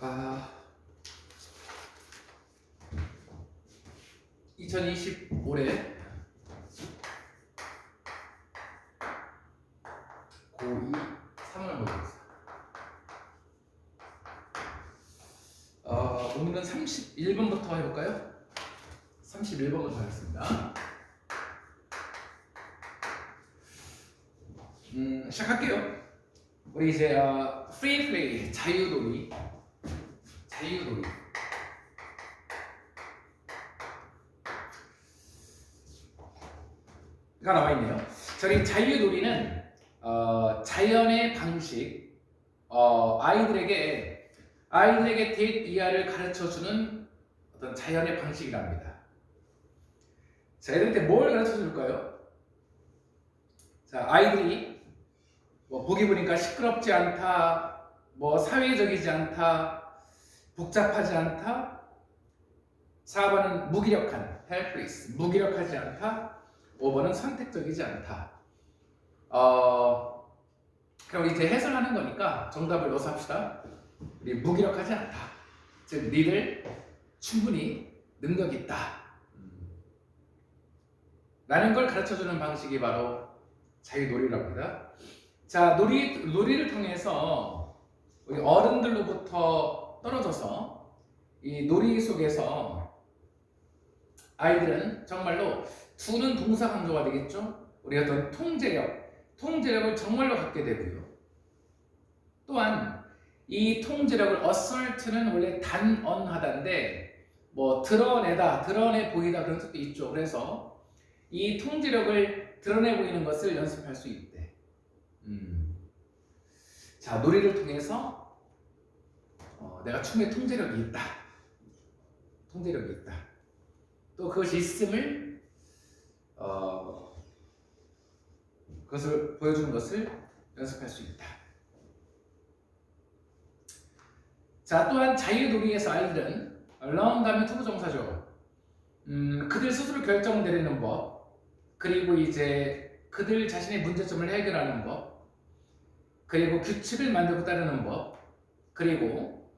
아, 2025년 고2 3월 모의고사. 오늘은 31번부터 해볼까요? 31번부터 하겠습니다. 시작할게요. 우리 이제 free play, 자유놀이가 나와 있네요. 저희 자유놀이는 자연의 방식, 아이들에게 데이트 이하를 가르쳐주는 어떤 자연의 방식이랍니다. 자, 애들한테 뭘 가르쳐줄까요? 자, 아이들이 보기 보니까 시끄럽지 않다, 사회적이지 않다, 복잡하지 않다. 4번은 무기력한, helpless, 무기력하지 않다. 5번은 선택적이지 않다. 그럼 이제 해설하는 거니까 정답을 넣어서 합시다. 우리 무기력하지 않다. 즉, 니들 충분히 능력 있다. 라는 걸 가르쳐주는 방식이 바로 자유놀이라고 합니다. 자, 놀이를 통해서 우리 어른들로부터 떨어져서 이 놀이 속에서 아이들은 정말로 두는 동사 강조가 되겠죠. 우리 어떤 통제력을 정말로 갖게 되고요. 또한 이 통제력을 assert는 원래 단언하다인데 드러내 보이다 그런 뜻도 있죠. 그래서 이 통제력을 드러내 보이는 것을 연습할 수 있대. 자, 놀이를 통해서 내가 충분히 통제력이 있다. 또 그것이 있음을 그것을 보여주는 것을 연습할 수 있다. 자, 또한 자유놀이에서 아이들은 learn 다음에 투부정사죠. 그들 스스로 결정 내리는 법, 그리고 이제 그들 자신의 문제점을 해결하는 법, 그리고 규칙을 만들고 따르는 법, 그리고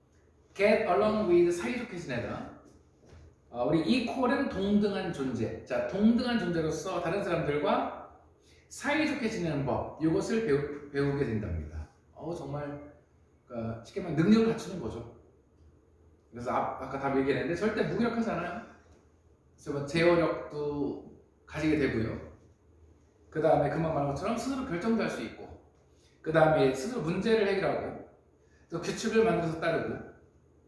get along with, 사이좋게 지내다. 우리 equal은 동등한 존재. 자, 동등한 존재로서 다른 사람들과 사이좋게 지내는 법, 이것을 배우게 된답니다. 정말 쉽게 말하면 능력을 갖추는 거죠. 그래서 아까 다 얘기했는데 절대 무기력하지 않아요. 그래서 제어력도 가지게 되고요. 그 다음에 금방 말한 것처럼 스스로 결정도 할 수 있고, 그 다음에 스스로 문제를 해결하고, 또 규칙을 만들어서 따르고,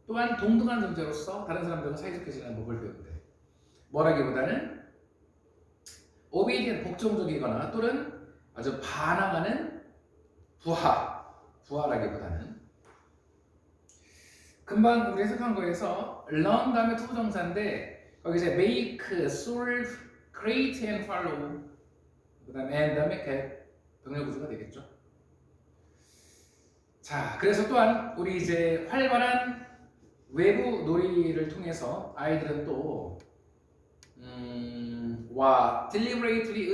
또한 동등한 존재로서 다른 사람들과 사이좋게 지내는 법을 배운대. 뭐라기보다는 obedient, 복종적이거나 또는 아주 반항하는 부하라기보다는 금방 우리 해석한 거에서 learn 다음에 투부정사인데 거기 이제 make, solve, create and follow, 그 다음에 and 다음에 get, 병렬구조가 되겠죠. 자, 그래서 또한 우리 이제 활발한 외부 놀이를 통해서 아이들은 또 deliberately,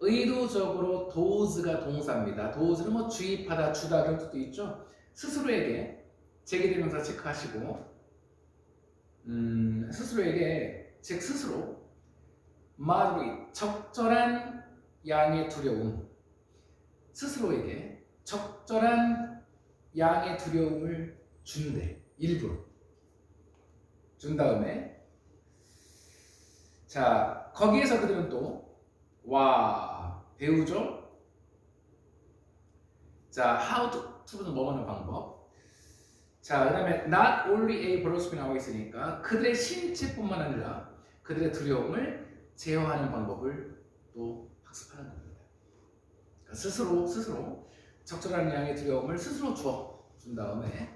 의도적으로 does가 동사입니다. does는 주입하다, 주다 그런 뜻도 있죠. 스스로에게 제기대명사 체크하시고, 스스로 moderate, 적절한 양의 두려움, 스스로에게 적절한 양의 두려움을 준대. 일부러 준 다음에, 자, 거기에서 그들은 또 배우죠. 자, how to는 뭐하는 방법. 자, 그 다음에 not only a philosophy 나와 있으니까 그들의 신체뿐만 아니라 그들의 두려움을 제어하는 방법을 또 학습하는 겁니다. 그러니까 스스로 적절한 양의 두려움을 스스로 준 다음에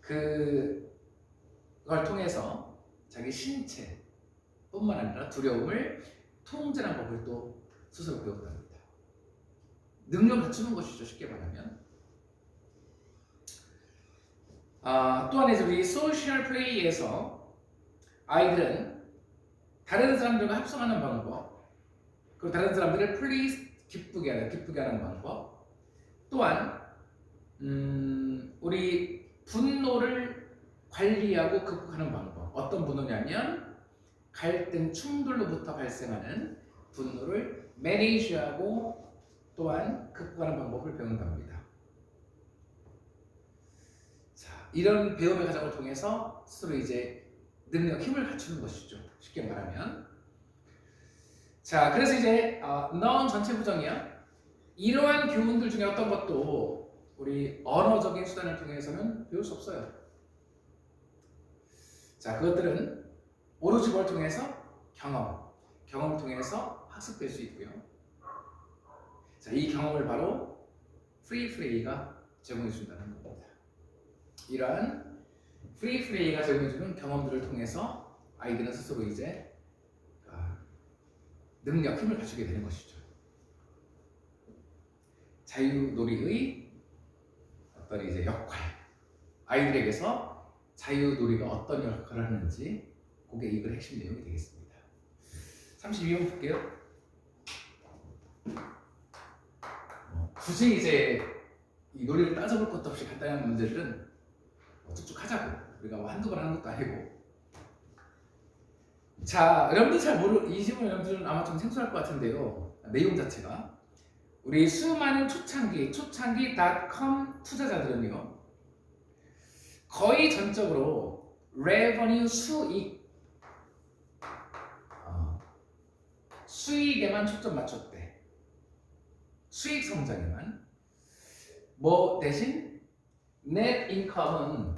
그걸 통해서 자기 신체뿐만 아니라 두려움을 통제하는 법을 또 스스로 배운답니다. 능력을 갖추는 것이죠, 쉽게 말하면. 또한 이제 우리 소셜 플레이에서 아이들은 다른 사람들과 합성하는 방법, 그리고 다른 사람들을 기쁘게 하는 방법, 또한 우리 분노를 관리하고 극복하는 방법. 어떤 분노냐면 갈등, 충돌로부터 발생하는 분노를 매니지하고 또한 극복하는 방법을 배운다 합니다. 자, 이런 배움의 과정을 통해서 스스로 이제 능력, 힘을 갖추는 것이죠. 쉽게 말하면. 자, 그래서 이제 넌 전체 부정이야. 이러한 교훈들 중에 어떤 것도 우리 언어적인 수단을 통해서는 배울 수 없어요. 자, 그것들은 오로지 뭘 통해서? 경험을 통해서 학습될 수 있고요. 자, 이 경험을 바로 프리프레이가 제공해 준다는 겁니다. 이러한 프리프레이가 제공해 주는 경험들을 통해서 아이들은 스스로 이제 능력, 힘을 갖추게 되는 것이죠. 자유놀이의 어떤 이제 역할, 아이들에게서 자유놀이가 어떤 역할을 하는지 그게 이 글의 핵심 내용이 되겠습니다. 32번 볼게요. 굳이 이제 이 놀이를 따져볼 것도 없이 간단한 문제들은 쭉쭉 하자고. 우리가 뭐 한두 번 하는 것도 아니고. 자, 여러분들 이 질문 여러분들은 아마 좀 생소할 것 같은데요. 내용 자체가 우리 수많은 초창기.com 투자자들은요 거의 전적으로 revenue 수익에만 초점 맞췄대. 수익 성장에만. 뭐 대신 net income은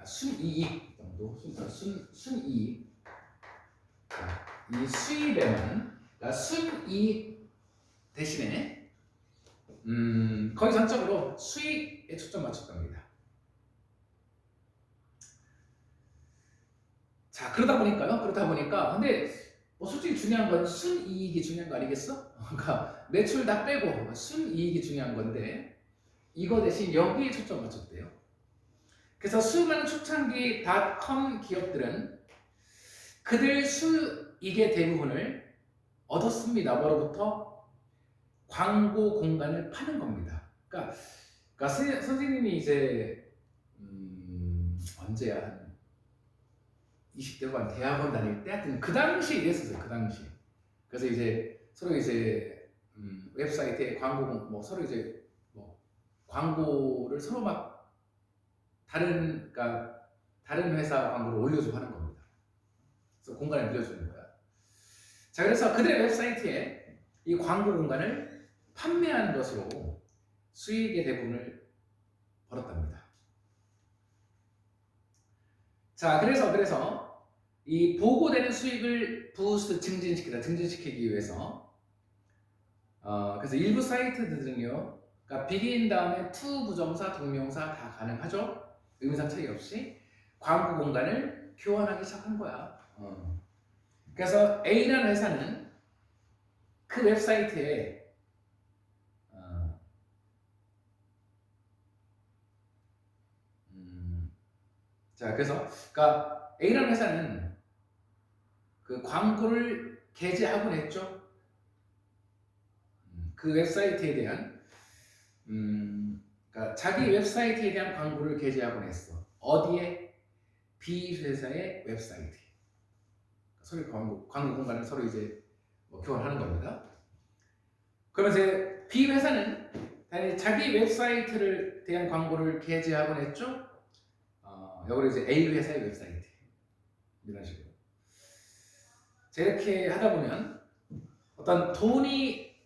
순이익 정도, 순이익. 이 수입에만, 순이익 대신에 거의 전적으로 수익에 초점 맞췄답니다. 자, 그러다 보니까 근데 뭐 솔직히 중요한 건 순이익이 중요한 거 아니겠어? 그러니까 매출 다 빼고 순이익이 중요한 건데 이거 대신 여기에 초점 맞췄대요. 그래서 수많은 초창기 닷컴 기업들은 그들 수익의 대부분을 얻었습니다. 뭐로부터? 광고 공간을 파는 겁니다. 그러니까 선생님이 이제 언제야? 한 20대 후반 대학원 다닐 때 하여튼 그 당시에 이랬었어요. 그 당시. 그래서 이제 서로 이제 웹사이트에 서로 이제 광고를 서로 막 다른 회사 광고를 올려주고 하는 겁니다. 그래서 공간을 빌려주는 거야. 자, 그래서 그들의 웹사이트에 이 광고 공간을 판매하는 것으로 수익의 대부분을 벌었답니다. 자, 그래서 이 보고되는 수익을 증진시키기 위해서 그래서 일부 사이트들은요, 그러니까 begin 다음에 to 부정사, 동명사 다 가능하죠. 의미상 차이 없이 광고 공간을 교환하기 시작한 거야. 그래서 A라는 회사는 그 웹사이트에 자, 그러니까 A라는 회사는 그 광고를 게재하곤 했죠. 그 웹사이트에 대한 그러니까 자기 웹사이트에 대한 광고를 게재하곤 했어. 어디에? B 회사의 웹사이트. 서로 광고 공간을 서로 이제 교환하는 겁니다. 그러면 이제 B 회사는 자기 웹사이트를 대한 광고를 게재하곤 했죠. 여기로 이제 A 회사의 웹사이트 이런 식으로. 자, 이렇게 하다 보면 어떤 돈이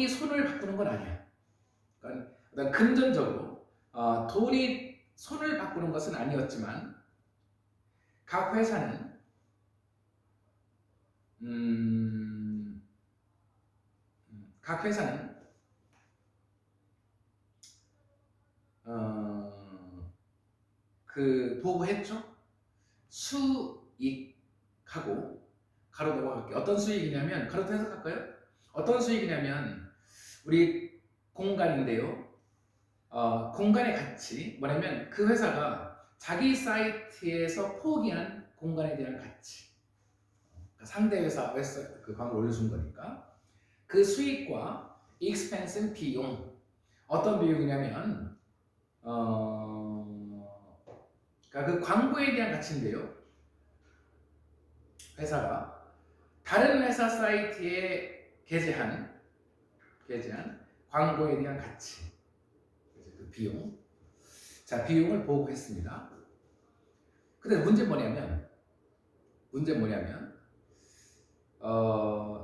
손을 바꾸는 건 아니야. 그러니까 어떤 금전적으로 돈이 손을 바꾸는 것은 아니었지만 각 회사는 보고했죠. 수익하고 가로 넘어갈게요. 어떤 수익이냐면 가로도 해석할까요? 어떤 수익이냐면 우리 공간인데요. 공간의 가치 뭐냐면 그 회사가 자기 사이트에서 포기한 공간에 대한 가치. 상대 회사 그 광고를 올려준 거니까 그 수익과 expense는 비용. 어떤 비용이냐면 그러니까 그 광고에 대한 가치인데요. 회사가 다른 회사 사이트에 게재한 광고에 대한 가치. 그 비용. 자, 비용을 보고했습니다. 근데 문제는 뭐냐면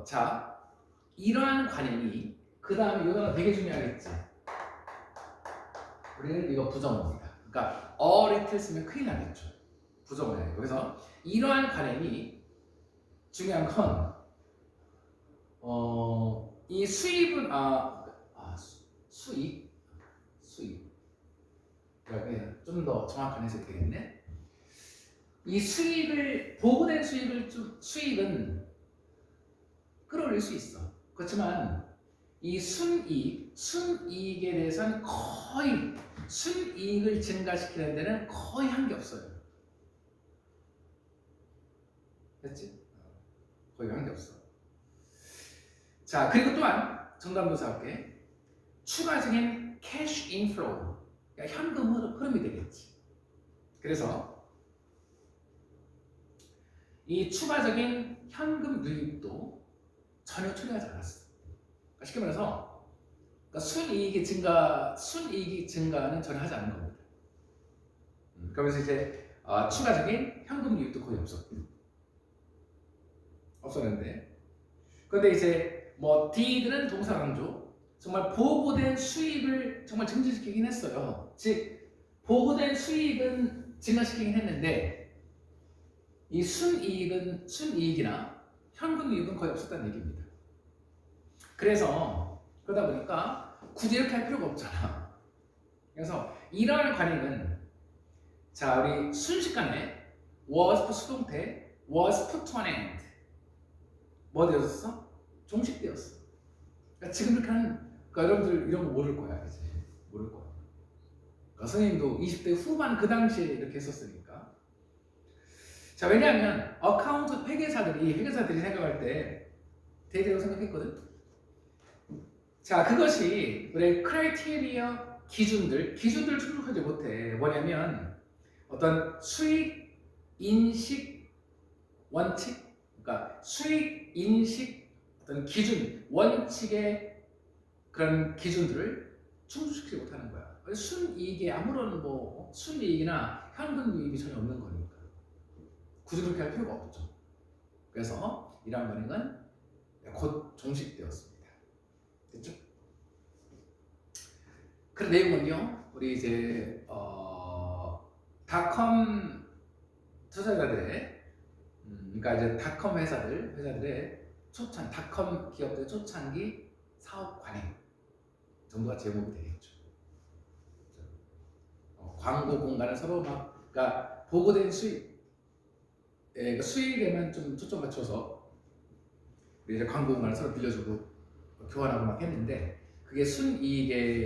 자, 이러한 관행이 그 다음에 이거가 되게 중요하겠지. 우리는 이거 부정어입니다. 그러니까 어리틀 쓰면 큰일 나겠죠. 부정어예요. 그래서 이러한 관행이 중요한 건 이 수입은 수익 좀 더 정확한 해석이 되겠네. 이 수익을 보고된 수익은 끌어올릴 수 있어. 그렇지만 이 순이익에 대해서는 거의 순이익을 증가시키는 데는 거의 한 게 없어요. 됐지? 거의 한 게 없어. 자, 그리고 또한 정답조사 할게. 추가적인 cash inflow, 그러니까 현금 흐름이 되겠지. 그래서 이 추가적인 현금 유입도 전혀 초래하지 않았어. 그러니까 쉽게 말해서 순이익이 증가는 전혀 하지 않은 겁니다. 그러면서 이제 추가적인 현금 유입도 거의 없었는데, 그런데 이제 뭐 did는 동사 강조, 정말 보고된 수익을 정말 증진시키긴 했어요. 즉 보고된 수익은 증가시키긴 했는데 이 순이익이나 현금 유입은 거의 없었다는 얘기입니다. 그래서 그러다 보니까 굳이 이렇게 할 필요가 없잖아. 그래서 이러한 관행은 자, 우리 순식간에 was 수동태 was put to an end 뭐 되었어? 종식되었어. 그러니까 지금 이렇게 하는, 그러니까 여러분들 이런 거 모를 거야, 이제 모를 거야. 그러니까 선생님도 20대 후반 그 당시에 이렇게 했었으니까. 자, 왜냐하면 회계사들이 생각할 때 데이터라고 생각했거든. 자, 그것이 우리 크라이테리어 기준들 충족하지 못해. 뭐냐면 어떤 수익 인식 원칙, 그러니까 수익 인식 어떤 기준 원칙의 그런 기준들을 충족시키지 못하는 거야. 순이익에 아무런 뭐 순이익이나 현금 유입이 전혀 없는 거니까 굳이 그렇게 할 필요가 없죠. 그래서 이러한 관행은 곧 종식되었습니다. 됐죠? 그 내용은요, 우리 이제 닷컴 투자자들의 그러니까 이제 닷컴 회사들의 닷컴 기업들의 초창기 사업 관행 정도가 제목이 되겠죠. 광고 공간을 서로 그러니까 보고된 수익에만 좀 초점 맞춰서 이제 광고 공간을 서로 빌려주고 교환하고 막 했는데 그게 순이익이나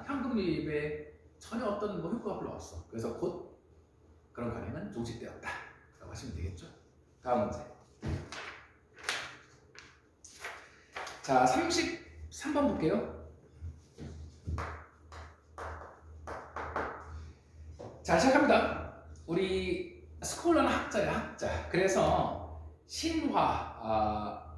현금 유입에 전혀 어떤 뭐 효과가 별로 없어. 그래서 곧 그런 관행은 종식되었다라고 하시면 되겠죠. 다음 문제. 자, 33번 볼게요. 자, 시작합니다. 우리 스콜러는 학자. 그래서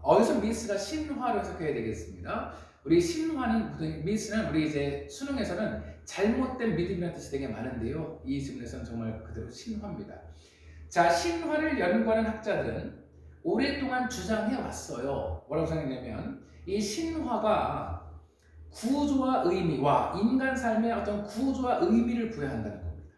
어디서 미스가 신화로 해석해야 되겠습니다. 우리 미스는 우리 이제 수능에서는 잘못된 믿음이라는 뜻이 되게 많은데요. 이 질문에서는 정말 그대로 신화입니다. 자, 신화를 연구하는 학자들은 오랫동안 주장해 왔어요. 뭐라고 생각했냐면 이 신화가 구조와 의미와 인간 삶의 어떤 구조와 의미를 부여한다는 겁니다.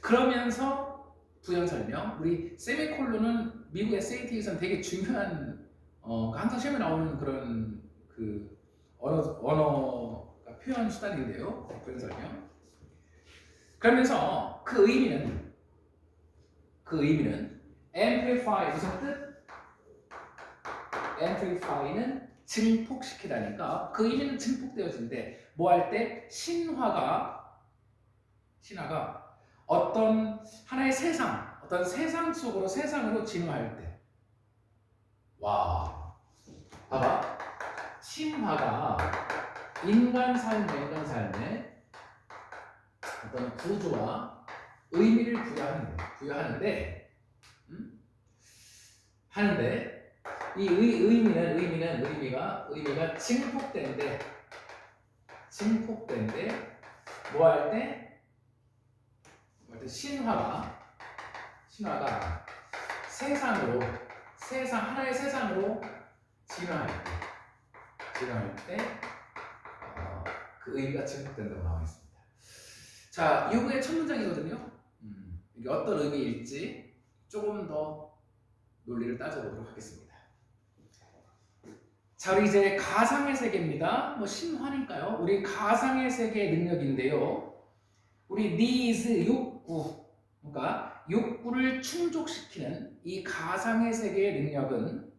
그러면서 부연 설명, 우리 세미콜론은 미국 SAT에서는 되게 중요한 항상 시험에 나오는 그런 그 언어 표현 수단인데요. 부연 설명. 그러면서 그 의미는 amplify 무슨 뜻? amplify는 증폭시키다니까 그 의미는 증폭되어진대. 뭐 할 때? 신화가 어떤 하나의 세상으로 진화할 때, 와, 봐봐. 신화가 인간 삶에 어떤 구조와 의미를 부여하는데, 하는데 이 의미가 증폭된데 뭐 할 때 신화가 하나의 세상으로 진화할 때 그 의미가 증폭된다고 나와 있습니다. 자, 이거의 첫 문장이거든요. 이게 어떤 의미일지 조금 더 논리를 따져보도록 하겠습니다. 자, 우리 이제 가상의 세계입니다. 뭐 신화니까요. 우리 가상의 세계의 능력인데요. 우리 needs, 욕구, 그러니까 욕구를 충족시키는 이 가상의 세계의 능력은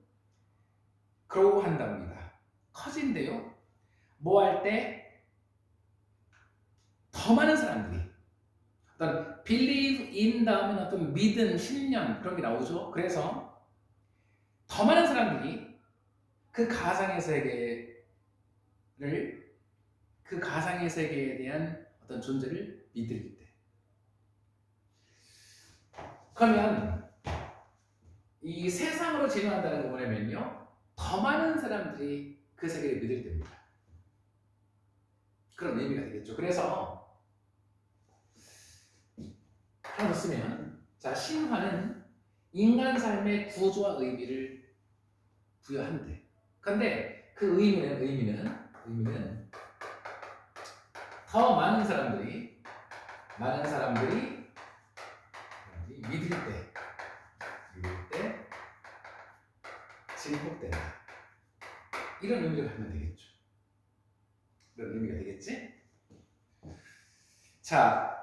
grow 한답니다. 커진대요. 뭐 할 때? 더 많은 사람들이 어떤 believe in 다음에 어떤 믿음, 신념 그런 게 나오죠. 그래서 더 많은 사람들이 그 가상의 세계에 대한 어떤 존재를 믿을 때. 그러면 이 세상으로 진화한다는 거 뭐냐면요, 더 많은 사람들이 그 세계를 믿을 때입니다. 그런 의미가 되겠죠. 그래서 하나 더 쓰면, 자, 신화는 인간 삶의 구조와 의미를 부여한대. 근데 그 의미는 더 많은 사람들이 믿을 때 증폭된다. 이런 의미를 하면 되겠죠. 이런 의미가 되겠지? 자,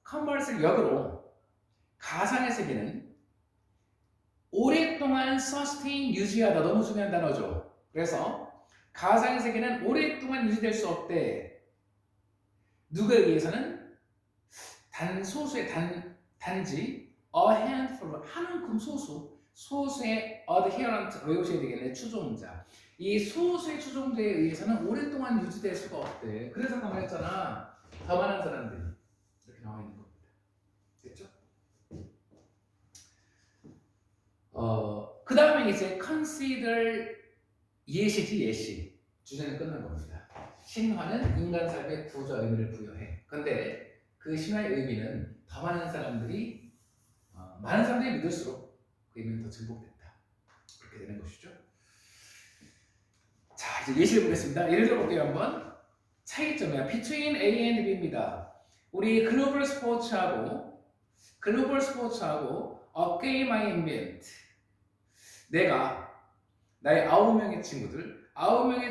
컨버스를 역으로 가상의 세계는 오랫동안 sustain, 유지하다. 너무 중요한 단어죠. 그래서 가상의 세계는 오랫동안 유지될 수 없대. 누구에 의해서는? 단지 a handful, 한 움큼 소수의 adherent, 외우셔야 되겠네. 추종자. 이 소수의 추종자에 의해서는 오랫동안 유지될 수가 없대. 그래서 아까 말했잖아. 더 많은 사람들이 이렇게 나와 있는 겁니다. 됐죠? 그 다음에 이제 consider, 예시. 주제는 끝난 겁니다. 신화는 인간 삶의 구조와 의미를 부여해. 근데 그 신화의 의미는 더 많은 사람들이 믿을수록 그 의미는 더 증폭된다. 그렇게 되는 것이죠. 자, 이제 예시를 보겠습니다. 예를 들어볼게요. 한번. 차이점이야. between A and B입니다. 우리 글로벌 스포츠하고 a game I invent. 나의 9명의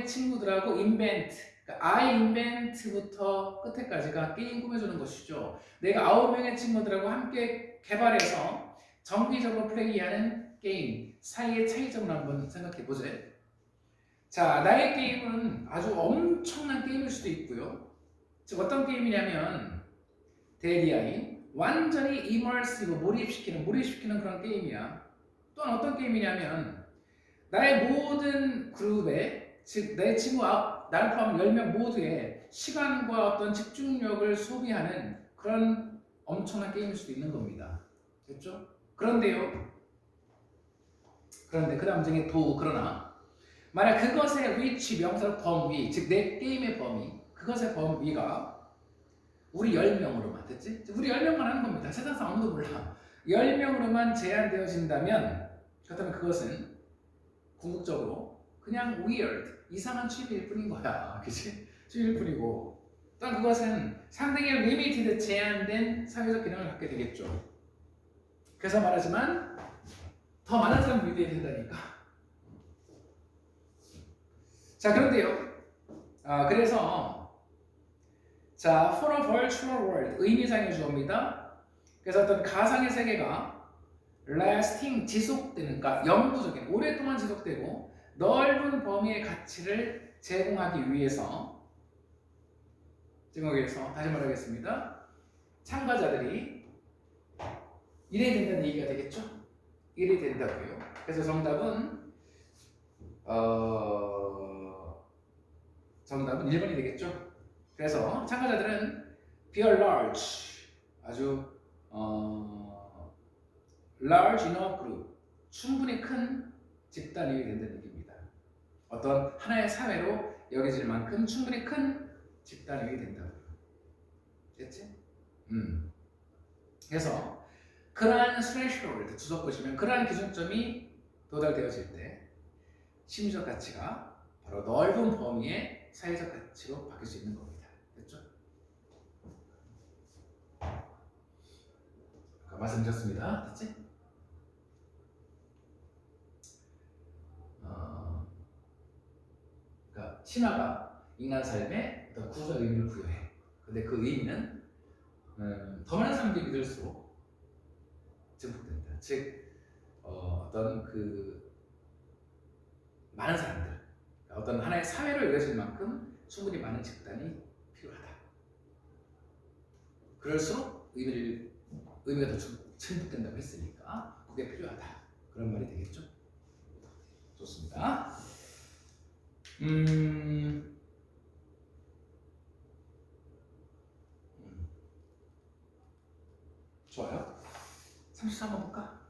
친구들하고 invent, 그러니까 I invent부터 끝에까지가 게임 꾸며주는 것이죠. 내가 9명의 친구들하고 함께 개발해서 정기적으로 플레이하는 게임 사이의 차이점을 한번 생각해보죠. 자, 나의 게임은 아주 엄청난 게임일 수도 있고요. 즉 어떤 게임이냐면 데디아인, 완전히 immersive, 몰입시키는 그런 게임이야. 또한 어떤 게임이냐면 나의 모든 그룹에, 즉 내 친구 나를 포함한 10명 모두의 시간과 어떤 집중력을 소비하는 그런 엄청난 게임일 수도 있는 겁니다. 됐죠? 그런데 그 다음 중에 그러나 만약 그것의 위치, 명사로 범위, 즉 내 게임의 범위, 그것의 범위가 우리 10명으로만, 됐지? 우리 10명만 하는 겁니다. 세상에서 아무도 몰라. 10명으로만 제한되어진다면, 그렇다면 그것은 궁극적으로 그냥 weird, 이상한 취미일 뿐인 거야. 그치? 취미일 뿐이고, 또한 그것은 상당히 limited, 제한된 사회적 기능을 갖게 되겠죠. 그래서 말하지만 더 많은 사람을 믿어야 된다니까. 자, 그런데요. 그래서 for a virtual world, 의미상의 주어입니다. 그래서 어떤 가상의 세계가 lasting, 지속되는, 그러니까 영구적인, 오랫동안 지속되고 넓은 범위의 가치를 제공하기 위해서 다시 말하겠습니다. 참가자들이 일해야 된다는 얘기가 되겠죠? 일해야 된다고요. 그래서 정답은 정답은 1번이 되겠죠. 그래서 참가자들은 be a large, 아주 large enough group, 충분히 큰 집단이 된다는 얘기입니다. 어떤 하나의 사회로 여겨질 만큼 충분히 큰 집단이 된다고요. 됐지? 그래서 그러한 threshold, 주석 보시면 그러한 기준점이 도달되어질 때 심리적 가치가 바로 넓은 범위의 사회적 가치로 바뀔 수 있는 겁니다. 됐죠? 아까 말씀드렸습니다. 됐지? 그러니까 신화가 인간 삶에 어떤 구조적 의미를 부여해. 근데 그 의미는 더 많은 사람들이 믿을수록 증폭된다. 즉 어떤 그 많은 사람들, 어떤 하나의 사회로 이루어질 만큼 충분히 많은 집단이 필요하다. 그럴수록 의미가 더 증폭된다고 했으니까 그게 필요하다. 그런 말이 되겠죠. 좋습니다. 좋아요. 33번 볼까?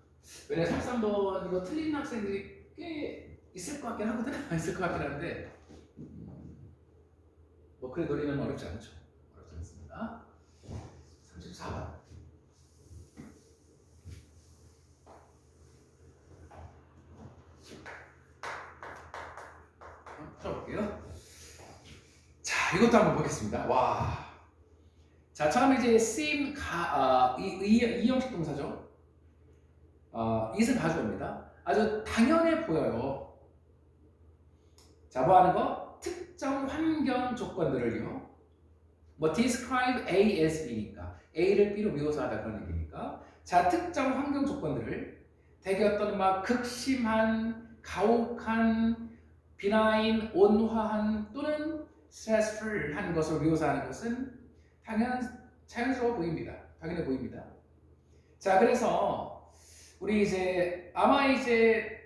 왜냐면 33번 이거 틀린 학생들이 꽤 있을 것 같긴 하거든. 있을 것 같긴 한데 뭐 그래 논리는 어렵지 않죠. 어렵지 않습니다. 34번. 풀어볼게요. 자, 이것도 한번 보겠습니다. 와. 자, 처음에 이제 seem 이 형식 동사죠. it은 가주어입니다. 아주 당연해 보여요. 자, 뭐 하는 거? 특정 환경 조건들을요. 뭐 describe A as B니까 A를 B로 묘사하다 그런 얘기니까. 자, 특정 환경 조건들을 되게 어떤 막 극심한, 가혹한, benign, 온화한 또는 stressful한 것을 묘사하는 것은 자연스러워 보입니다. 당연해 보입니다. 자, 그래서 우리 이제 아마 이제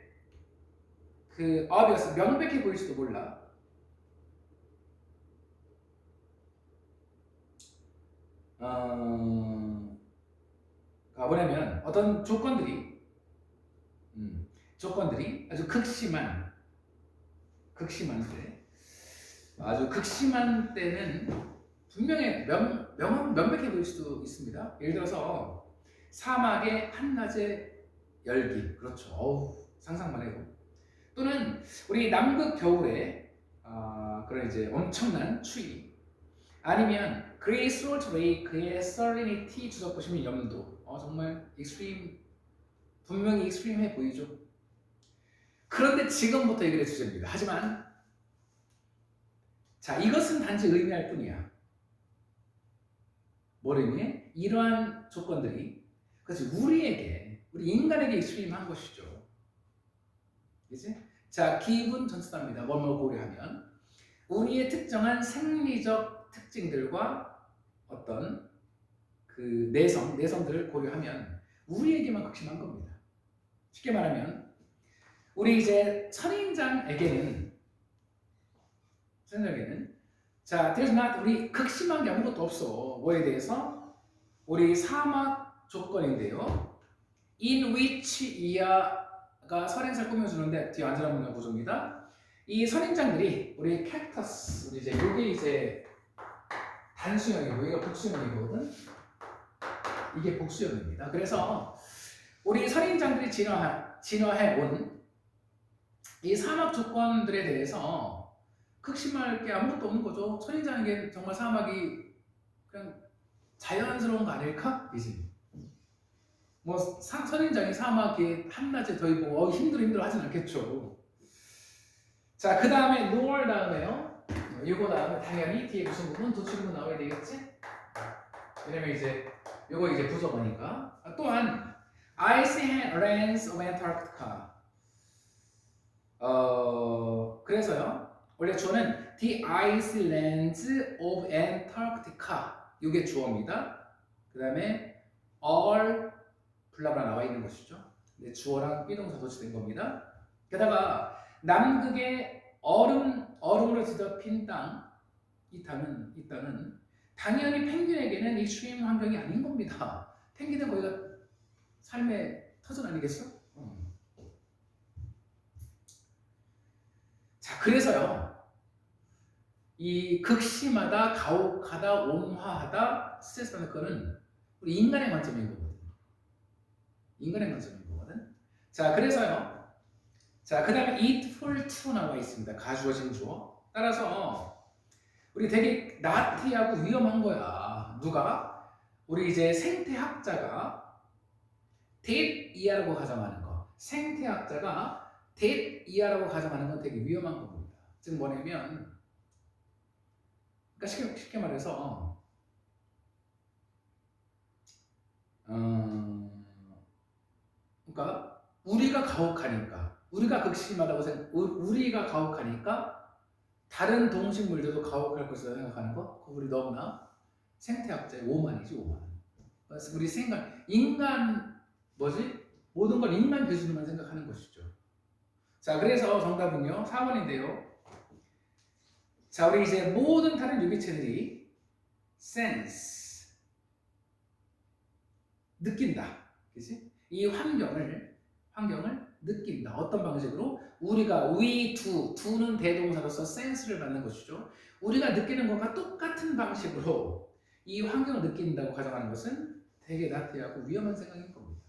그 obvious, 명백해 보일지도 몰라. 뭐냐면 어떤 조건들이 아주 극심한 때, 아주 극심한 때는 분명히 명백해 보일 수도 있습니다. 예를 들어서 사막의 한낮의 열기, 그렇죠. 어우, 상상만 해도. 또는 우리 남극 겨울에 그런 이제 엄청난 추위, 아니면 그레이 솔트 레이크의 salinity 주석 보시면 염도, 정말 익스트림, 분명히 익스트림해 보이죠. 그런데 지금부터 얘기를 주제입니다. 하지만 자, 이것은 단지 의미할 뿐이야. 뭘 의미해? 이러한 조건들이 그렇지 우리 인간에게 익스트림한 것이죠. 그치? 자, 기분 전치사입니다. 뭐뭐 고려하면 우리의 특정한 생리적 특징들과 어떤 그 내성들을 고려하면 우리에게만 극심한 겁니다. 쉽게 말하면 우리 이제 선인장에게는 자, there's not, 우리 극심한 게 아무것도 없어. 뭐에 대해서? 우리 사막 조건인데요. in which 이하가 선인장을 꾸며주는데 뒤에 안전한 구조입니다. 이 선인장들이 우리 캡터스, 우리 이제 요게 이제 단수형이고 여기가 복수형이거든. 이게 복수형입니다. 그래서 우리 선인장들이 진화해 온 이 사막 조건들에 대해서 극심할 게 아무것도 없는 거죠. 선인장에게 정말 사막이 그냥 자연스러운 거 아닐까? 이지. 뭐 선인장이 사막에 한낮에 더 있고 힘들어 하진 않겠죠. 자, 그 다음에 nor 다음에요. 이거 다음에 당연히 뒤에 무슨 부분 도출부분 나와야 되겠지? 왜냐면 이제 이거 이제 부정어니까. 또한 ice lands of Antarctica. 그래서요. 원래 주어는 the ice lands of Antarctica. 이게 주어입니다. 그 다음에 all 블라블라 나와 있는 것이죠. 네, 주어랑 비동사 도치된 겁니다. 게다가 남극의 얼음으로 뒤덮인 땅, 이 땅은 당연히 펭귄에게는 익스트림 환경이 아닌 겁니다. 펭귄은 거기가 삶의 터전 아니겠어? 자, 그래서요, 이 극심하다, 가혹하다, 온화하다, 스트레스 받는 거는 우리 인간의 관점인 거거든. 인간의 관점인 거거든. 자, 그래서요. 자, 그 다음에 eat for to 나와 있습니다. 가주어진 주어. 따라서 우리 되게 나태하고 위험한 거야. 누가? 우리 이제 생태학자가 데이트 이하라고 가정하는 거. 생태학자가 데이트 이하라고 가정하는 건 되게 위험한 겁니다. 즉 뭐냐면, 그러니까 쉽게 말해서 그러니까 우리가 가혹하니까, 우리가 극심하다고 우리가 가혹하니까 다른 동식물들도 가혹할 것이라고 생각하는 거, 그거 우리 너무나 생태학자의 오만이지, 오만. 그래서 우리 인간 모든 걸 인간 기준으로만 생각하는 것이죠. 자, 그래서 정답은요 4번인데요. 자, 우리 이제 모든 다른 유기체들이 sense 느낀다, 그렇지? 이 환경을 느낀다. 어떤 방식으로? 우리가 do는 대동사로서 sense를 받는 것이죠. 우리가 느끼는 것과 똑같은 방식으로 이 환경을 느낀다고 가정하는 것은 되게 나태하고 위험한 생각인 겁니다.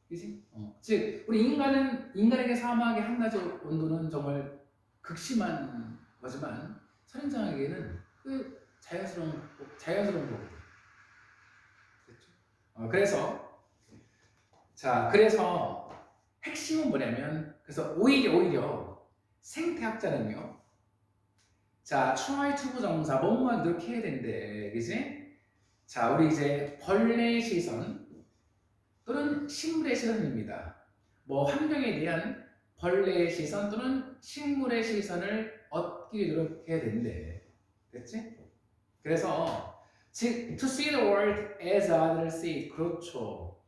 그렇지? 즉 우리 인간에게 사막의 한낮의 온도는 정말 극심한 거지만 선인장에게는 그 자연스러운 거거든요. 그렇죠? 그래서 핵심은 뭐냐면, 그래서 오히려 생태학자는요, 자, try to 부정사 뭐뭐 이렇게 해야 된대, 그지? 자, 우리 이제 벌레의 시선 또는 식물의 시선입니다. 뭐 환경에 대한 벌레의 시선 또는 식물의 시선을 얻기 노력해야 된대, 됐지? 그래서 즉 to see the world as others see it, 그렇죠.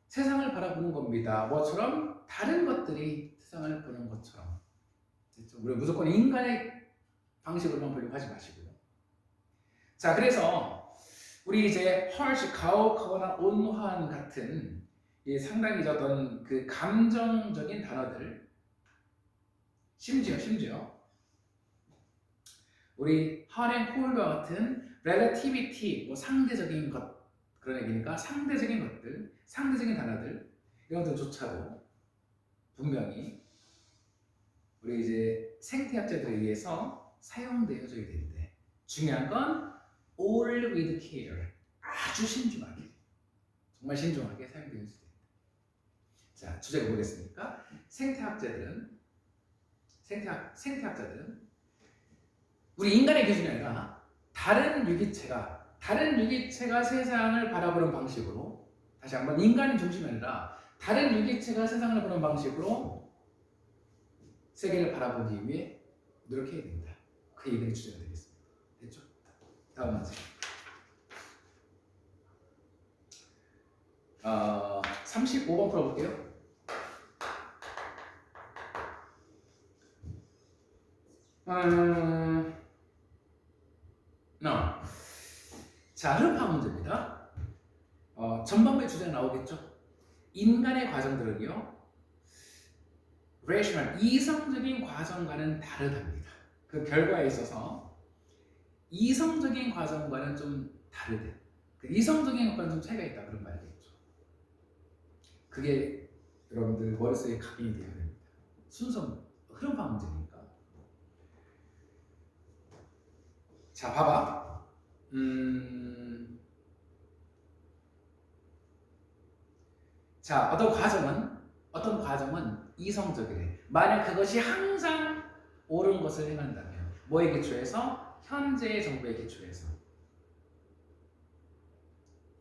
세상을 바라보는 겁니다. 뭐처럼? 다른 것들이 세상을 보는 것처럼. 우리 무조건 인간의 방식으로만 보려고 하지 마시고요. 자, 그래서 우리 이제 harsh, 가혹하거나 온화한 같은 상당히 어떤 그 감정적인 단어들, 심지어 우리 hot and cold와 같은 relativity, 뭐 상대적인 것, 그런 얘기니까 상대적인 것들, 상대적인 단어들, 이런 것들조차도 분명히 우리 이제 생태학자들에 의해서 사용되어져야 되는데, 중요한 건 all with care, 아주 신중하게, 정말 신중하게 사용되어져야 됩니다. 자, 주제가 뭐겠습니까? 생태학자들은 우리 인간의 기준이 아니라 다른 유기체가 세상을 바라보는 방식으로, 다시 한번 인간의 중심이 아니라 다른 유기체가 세상을 보는 방식으로 세계를 바라보기 위해 노력해야 됩니다. 그 얘기가 주제가 되겠습니다. 됐죠? 다음 문제. 35번 풀어볼게요. 자, 흐름파악 문제입니다. 전반부의 주제가 나오겠죠? 인간의 과정들은요, rational, 이성적인 과정과는 다르답니다. 그 결과에 있어서 이성적인 과정과는 좀 다르대. 그 이성적인 것과는 좀 차이가 있다, 그런 말이겠죠. 그게 여러분들 머릿속에 각인이 되어야 됩니다. 순서 흐름파악 문제니까. 자, 봐봐. 자, 어떤 과정은 이성적이래. 만약 그것이 항상 옳은 것을 행한다면, 뭐에 기초해서? 현재의 정보에 기초해서.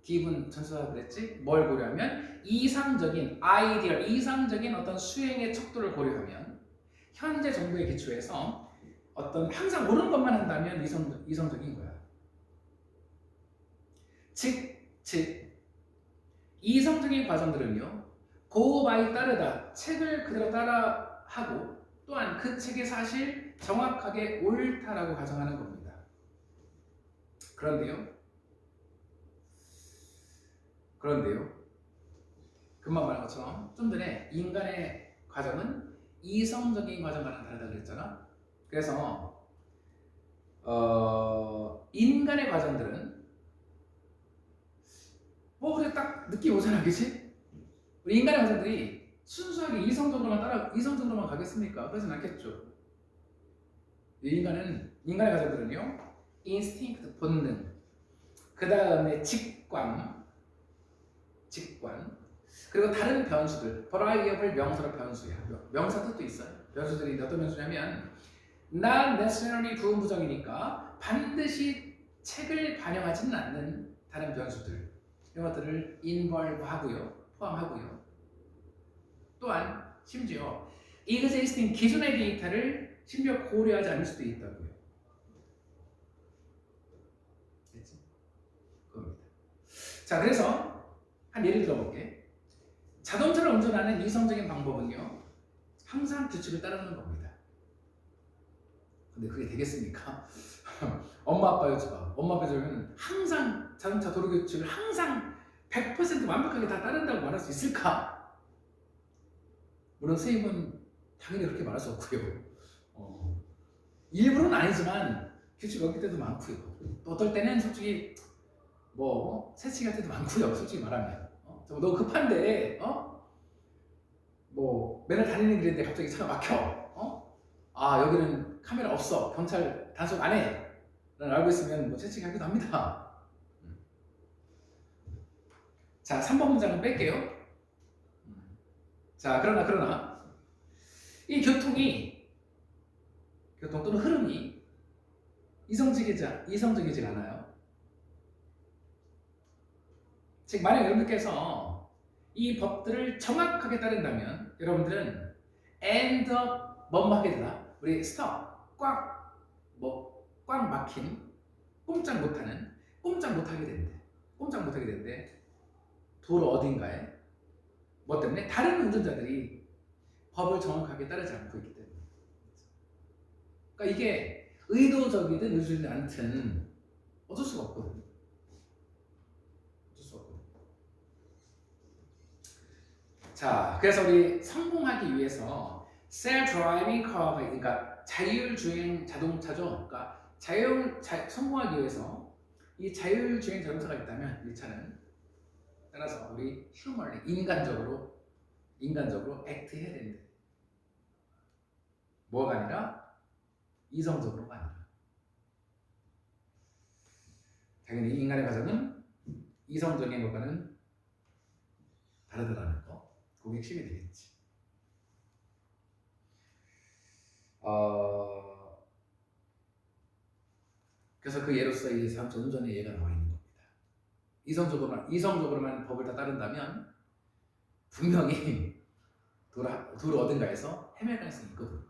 기분 전수하고 그랬지? 뭘 고려하면? 이상적인 어떤 수행의 척도를 고려하면, 현재 정보에 기초해서 어떤 항상 옳은 것만 한다면 이성적인 거야. 즉 이성적인 과정들은요, go by 따르다, 책을 그대로 따라하고 또한 그 책의 사실 정확하게 옳다라고 가정하는 겁니다. 그런데요, 금방 말한 것처럼 좀 전에 인간의 과정은 이성적인 과정과는 다르다고 그랬잖아. 그래서 인간의 과정들은 뭐 그래 딱 느낌 오잖아, 그치? 우리 인간의 과정들이 순수하게 이성적으로만 가겠습니까? 그러진 않겠죠. 인간의 과정들은요, 인스팅크트 본능, 그 다음에 직관, 그리고 다른 변수들, variable 명사로 변수야. 명사 뜻도 있어요. 변수들이 어떤 변수냐면 not necessarily 부분부정이니까 반드시 책을 반영하지는 않는 다른 변수들, 이런 것들을 involve 하고요, 포함하고요. 또한 심지어 existing 기존의 데이터를 심지어 고려하지 않을 수도 있다고요. 됐지? 그겁니다. 자, 그래서 한 예를 들어볼게. 자동차를 운전하는 이성적인 방법은요, 항상 규칙을 따르는 겁니다. 근데 그게 되겠습니까? 엄마 아빠 여쭤봐. 엄마 아빠 여쭤보면 항상 자동차 도로 규칙을 항상 100% 완벽하게 다 따른다고 말할 수 있을까? 물론 선생님은 당연히 그렇게 말할 수 없고요. 일부러는 아니지만 규칙 어길 때도 많고요. 또 어떨 때는 솔직히 뭐 새치기 할 때도 많고요. 솔직히 말하면 너 급한데 뭐 맨날 다니는 길인데 갑자기 차가 막혀. 아 여기는 카메라 없어. 경찰 단속 안 해. 라는 알고 있으면 뭐 채찍 하기도 합니다. 자, 3번 문장은 뺄게요. 자, 그러나 이 교통 또는 흐름이 이성적이지 않아요. 즉 만약 여러분들께서 이 법들을 정확하게 따른다면 여러분들은 end up 뭐뭐 하게 되나? 우리 stop 꽉 막힌 꼼짝 못하게 되는데 도로 어딘가에 뭐 때문에 다른 운전자들이 법을 정확하게 따르지 않고 있기 때문에. 그러니까 이게 의도적이든 의도적이지 않든 어쩔 수가 없거든. 자, 그래서 우리 성공하기 위해서 self-driving car가, 그러니까 자율주행 자동차죠. 그러니까 성공하기 위해서 이 자율주행 자동차가 있다면 이 차는 따라서 우리 휴머리 인간적으로 액트 해야 된다. 뭐가 아니라 이성적으로가 아니라. 당연히 인간의 과정은 이성적인 것과는 다르더라는 거. 그게 핵심이 되겠지. 그래서 그 예로서 이 자동차 운전의 예가 나와 있는 겁니다. 이성적으로만 법을 다 따른다면 분명히 도로 어딘가에서 헤맬 가능성이 있거든.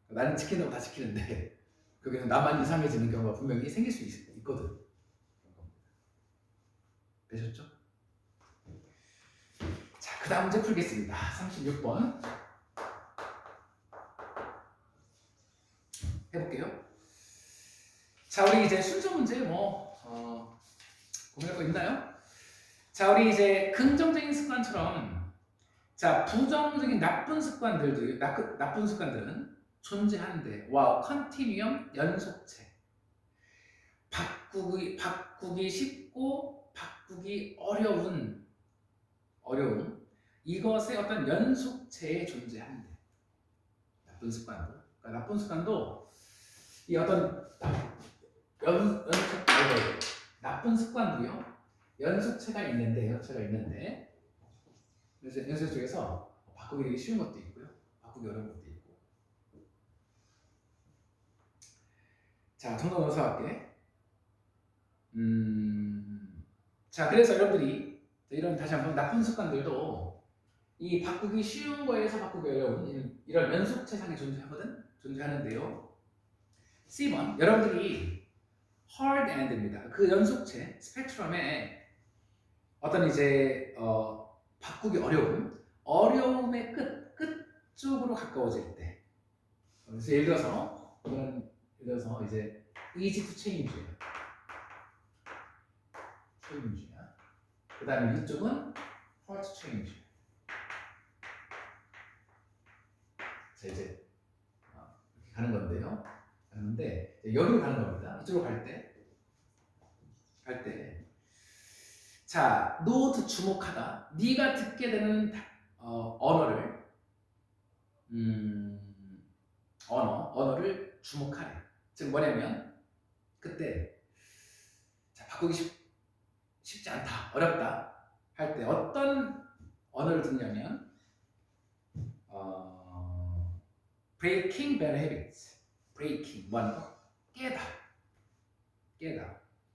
나는 지킨다고 다 지키는데 거기서 나만 이상해지는 경우가 분명히 생길 수 있거든. 되셨죠? 자, 그 다음 문제 풀겠습니다. 36번 해볼게요. 자, 우리 이제 순서 문제 고민할 거 있나요? 자, 우리 이제 긍정적인 습관처럼 자, 부정적인 나쁜 습관들은 존재하는데 컨티뉴엄 연속체 바꾸기 쉽고 바꾸기 어려운 이것의 어떤 연속체에 존재하는데 나쁜 습관도 이 어떤 나쁜 습관도요 연속체가 있는데 그래서 연속 중에서 바꾸기 되게 쉬운 것도 있고요 바꾸기 어려운 것도 있고. 자, 정답 넣어서 할게. 자, 그래서 여러분들이 이런 다시 한번 나쁜 습관들도 이 바꾸기 쉬운 거에서 바꾸기 어려운 이런 연속체상에 존재하는데요. C번 여러분들이 hard end입니다. 그 연속체 스펙트럼에 어떤 이제 바꾸기 어려움의 끝쪽으로 가까워질 때. 그래서 예를 들어서 이거는 예를 들어서 이제 easy to change예요. change야. 그다음에 이쪽은 hard to change. 자 이제 이렇게 가는 건데요. 가는데 여기로 가는 겁니다. 이쪽으로 갈 때. 자, 노트 주목하다. 네가 듣게 되는 언어를 언어를 주목하래. 즉 뭐냐면 그때 자 바꾸기 쉽지 않다, 어렵다 할 때 어떤 언어를 듣냐면 breaking bad habits, breaking 뭐하는 깨다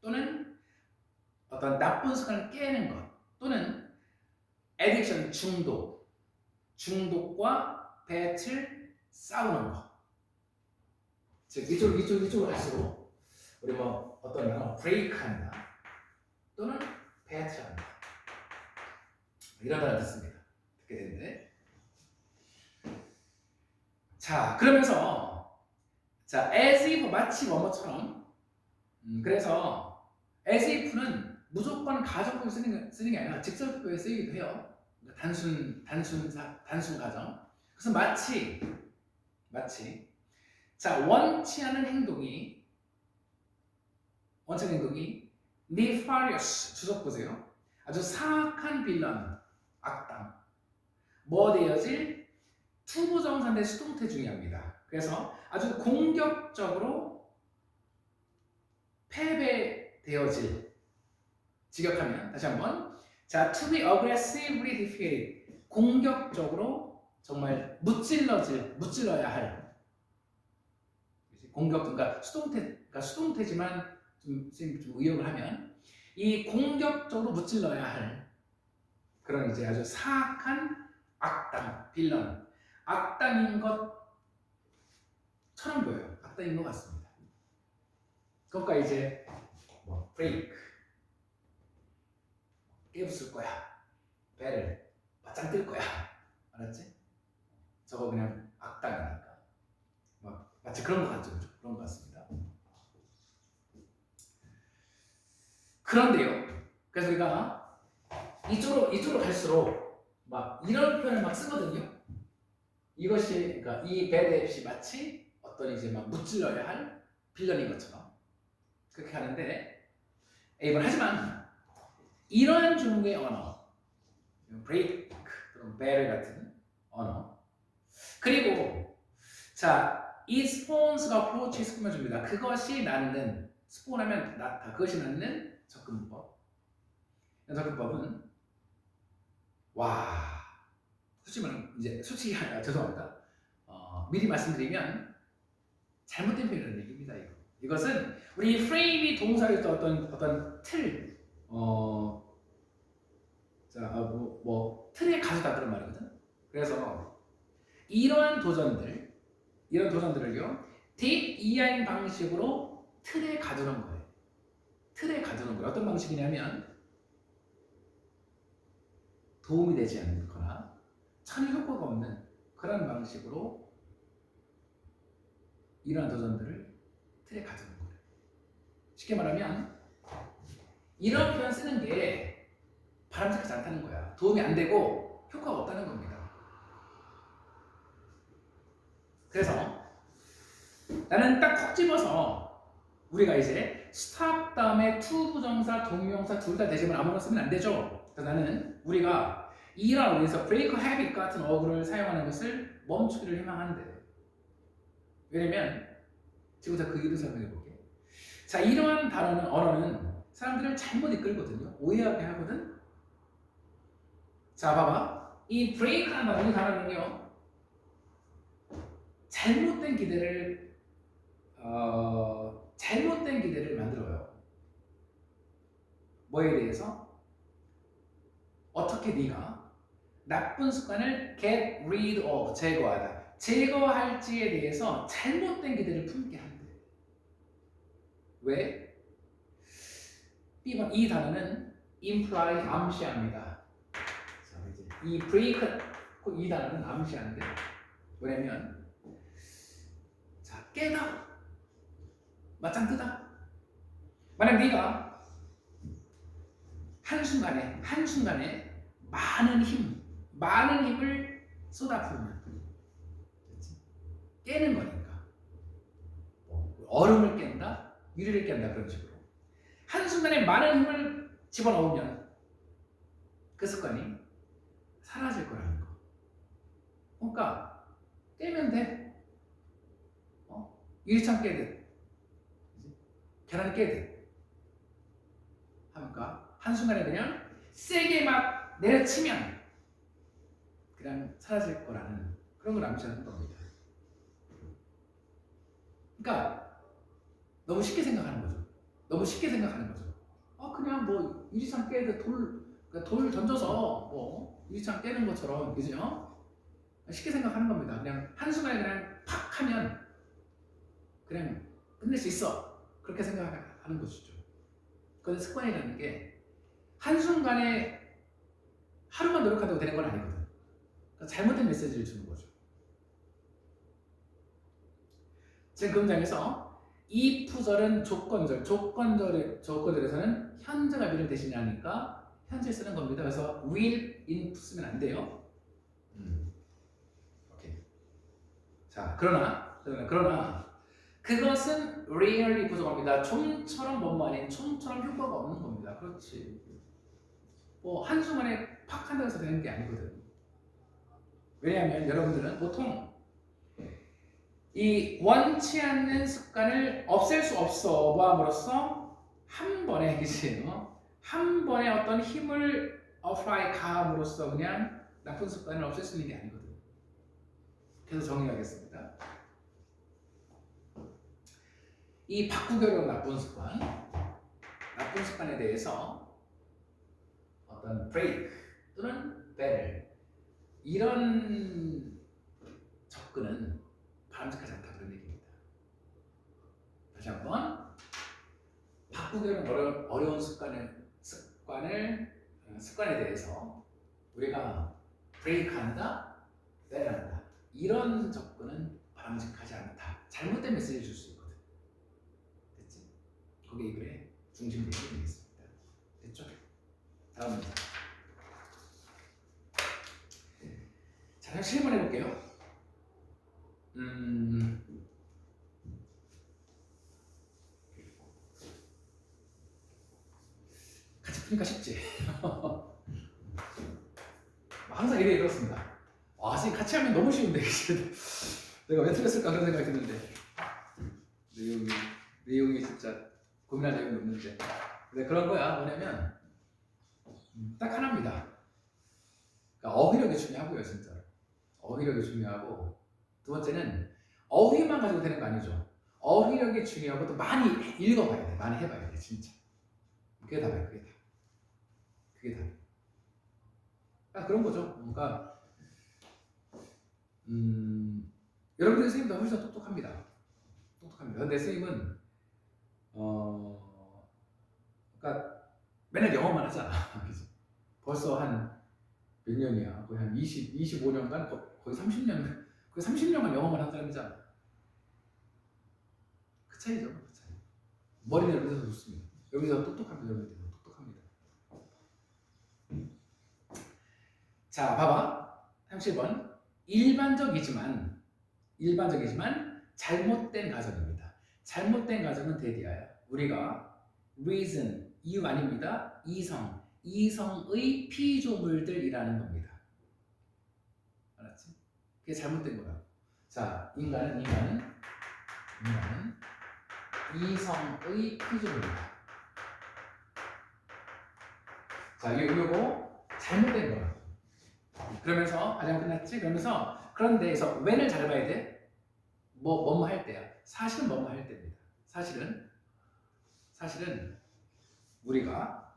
또는 어떤 나쁜 습관을 깨는 것 또는 addiction 중독과 배틀 싸우는 것. 즉 이쪽으로 갈수록 우리 뭐 어떤 단어 브레이크한다 또는 배틀한다 이런 단어 듣습니다. 듣게 되는데 자 그러면서 자 as if 마치 뭐뭐처럼 그래서 as if는 무조건 가정법에 쓰는 게 아니라 직설법에 쓰이기도 해요. 단순 가정. 그래서 마치 자 원치 않은 행동이 nefarious 주석 보세요. 아주 사악한 빌런 악당 뭐 되어질 투부정사인데 수동태 중요합니다. 그래서 아주 공격적으로 패배되어질 직역하면 다시 한번 자 to be aggressively defeated 공격적으로 정말 무찔러야 할 공격 그러니까 수동태지만 좀 의역을 하면 이 공격적으로 무찔러야 할 그런 이제 아주 사악한 악당 빌런 악당인 것처럼 보여요. 악당인 것 같습니다. 그러니까 이제 뭐 break 깨부술 거야. 배를 바짝 뜰 거야. 알았지? 저거 그냥 악당이니까. 막 마치 그런 것 같죠, 그죠? 그런 것 같습니다. 그런데요. 그래서 우리가 이쪽으로 갈수록 막 이런 표현을 막 쓰거든요. 이것이 그러니까 이 bad habit이 마치 어떤 이제 막 무찔러야 할 빌런인 것처럼 그렇게 하는데 하지만 이러한 종류의 언어, break 또는 better 같은 언어 그리고 자, 이 스폰스가 approach에 스폰해줍니다. 그것이 낳는 스폰하면 낳다. 그것이 낳는 접근법. 접근법은 와 솔직히 죄송합니다. 미리 말씀드리면 잘못된 표현이라는 얘기입니다. 이것은 우리 프레임이 동사를 어떤 틀 틀에 가져다 그런 말이거든. 그래서 이러한 도전들을요 deep 이하인 방식으로 틀에 가두는 거예요. 어떤 방식이냐면 도움이 되지 않거나 전혀 효과가 없는 그런 방식으로 이러한 도전들을 틀에 가두는 거예요. 쉽게 말하면 이런 표현 쓰는 게 바람직하지 않다는 거야. 도움이 안 되고 효과가 없다는 겁니다. 그래서 나는 딱 콕 집어서 우리가 이제 stop 다음에 to 부정사, 동명사 둘 다 대신을 아무거나 쓰면 안 되죠. 그래서 나는 우리가 이런 의미에서 break habit 같은 어구를 사용하는 것을 멈추기를 희망하는데 왜냐면 지금부터 그 이유를 설명해 볼게. 자 이러한 언어는 사람들을 잘못 이끌거든요. 오해하게 하거든. 자 봐봐 이 break라는 단어는요 잘못된 기대를 만들어요. 뭐에 대해서? 어떻게 네가 나쁜 습관을 get rid of, 제거할지에 대해서 잘못된 기대를 품게 한대. 왜? B번 이 단어는 imply 암시합니다. 자, 이제 이 break 이 단어는 암시하는데 뭐냐면 자 깨다 맞짱 뜨다. 만약 네가 한순간에 많은 힘을 쏟아부으면 깨는 거니까 얼음을 깬다, 유리를 깬다 그런 식으로 한순간에 많은 힘을 집어넣으면 그 습관이 사라질 거라는 거. 그러니까 깨면 돼. 유리창 깨듯, 계란 깨듯. 하니까 한순간에 그냥 세게 막 내려치면 그냥 사라질 거라는 그런 걸 암시하는 겁니다. 그러니까 너무 쉽게 생각하는 거죠. 그냥 뭐 유리창 깨듯 돌 던져서 뭐 유리창 깨는 것처럼 그죠? 쉽게 생각하는 겁니다. 그냥 한순간에 그냥 팍 하면 그냥 끝낼 수 있어. 그렇게 생각하는 것이죠. 그런데 습관이라는 게 한순간에 하루만 노력한다고 되는 건 아니거든. 그러니까 잘못된 메시지를 주는 거죠. 지금 그 문장에서 if절은 조건절에서는 현재가 미래를 대신하니까 현재 쓰는 겁니다. 그래서 will, in 쓰면 안 돼요. 오케이. 자, 그러나 그것은 rarely 부족합니다. 좀처럼 뭐뭐 아닌 좀처럼 효과가 없는 겁니다. 그렇지. 뭐 한순간에 팍 한다고 해서 되는 게 아니거든. 왜냐하면 여러분들은 보통 이 원치 않는 습관을 없앨 수 없어 뭐함으로써 한 번에 한 번에 어떤 힘을 apply 가함으로써 그냥 나쁜 습관을 없앨 수 있는 게 아니거든. 그래서 정리하겠습니다. 이 바꾸기 어려운 나쁜 습관에 대해서 어떤 break 또는 better 이런 접근은 바람직하지 않다 그런 얘기입니다. 다시 한번 바꾸기 어려운 습관에 대해서 우리가 break한다, better한다 이런 접근은 바람직하지 않다. 잘못된 메시지를 줄 수 있거든. 됐지? 그게 이 글의 중심 내용이 되겠습니다. 됐죠? 다음 문제. 자, 다시 실문해 볼게요. 같이 푸니까 쉽지? 항상 이렇습니다. 선생님 같이 하면 너무 쉬운데 내가 왜 틀렸을까 그런 생각이 드는데 내용이 진짜 고민할 내용이 없는데 근데 그런 거야. 뭐냐면 딱 하나입니다. 그러니까 어휘력이 중요하고요. 진짜 어휘력이 중요하고 두 번째는 어휘만 가지고 되는 거 아니죠. 어휘력이 중요하고 또 많이 읽어봐야 돼. 많이 해봐야 돼. 진짜 그게 다야. 그게 다. 그런 거죠. 그러니까 여러분들 선생님도 훨씬 똑똑합니다. 근데 선생님은 그러니까 맨날 영어만 하잖아. 벌써 한 몇 년이야? 거의 한 25년간 거의 30년 거의 30년간 영어만 한 사람이잖아. 그 차이죠. 그 차이. 머리는 여기서 좋습니다. 여기서 똑똑합니다. 여러분들 똑똑합니다. 자, 봐봐. 37번. 일반적이지만 잘못된 가정입니다. 잘못된 가정은 대디아야. 우리가 reason, 이유 아닙니다. 이성의 피조물들이라는 겁니다. 알았지? 그게 잘못된 거야. 자, 인간은 이성의 피조물이다. 자, 요거 잘못된 거야. 그러면서 아직 안 끝났지? 그러면서 그런 데에서 when을 잘 봐야 돼. 뭐뭐 할 때야. 사실은 뭐뭐 할 때입니다. 사실은 우리가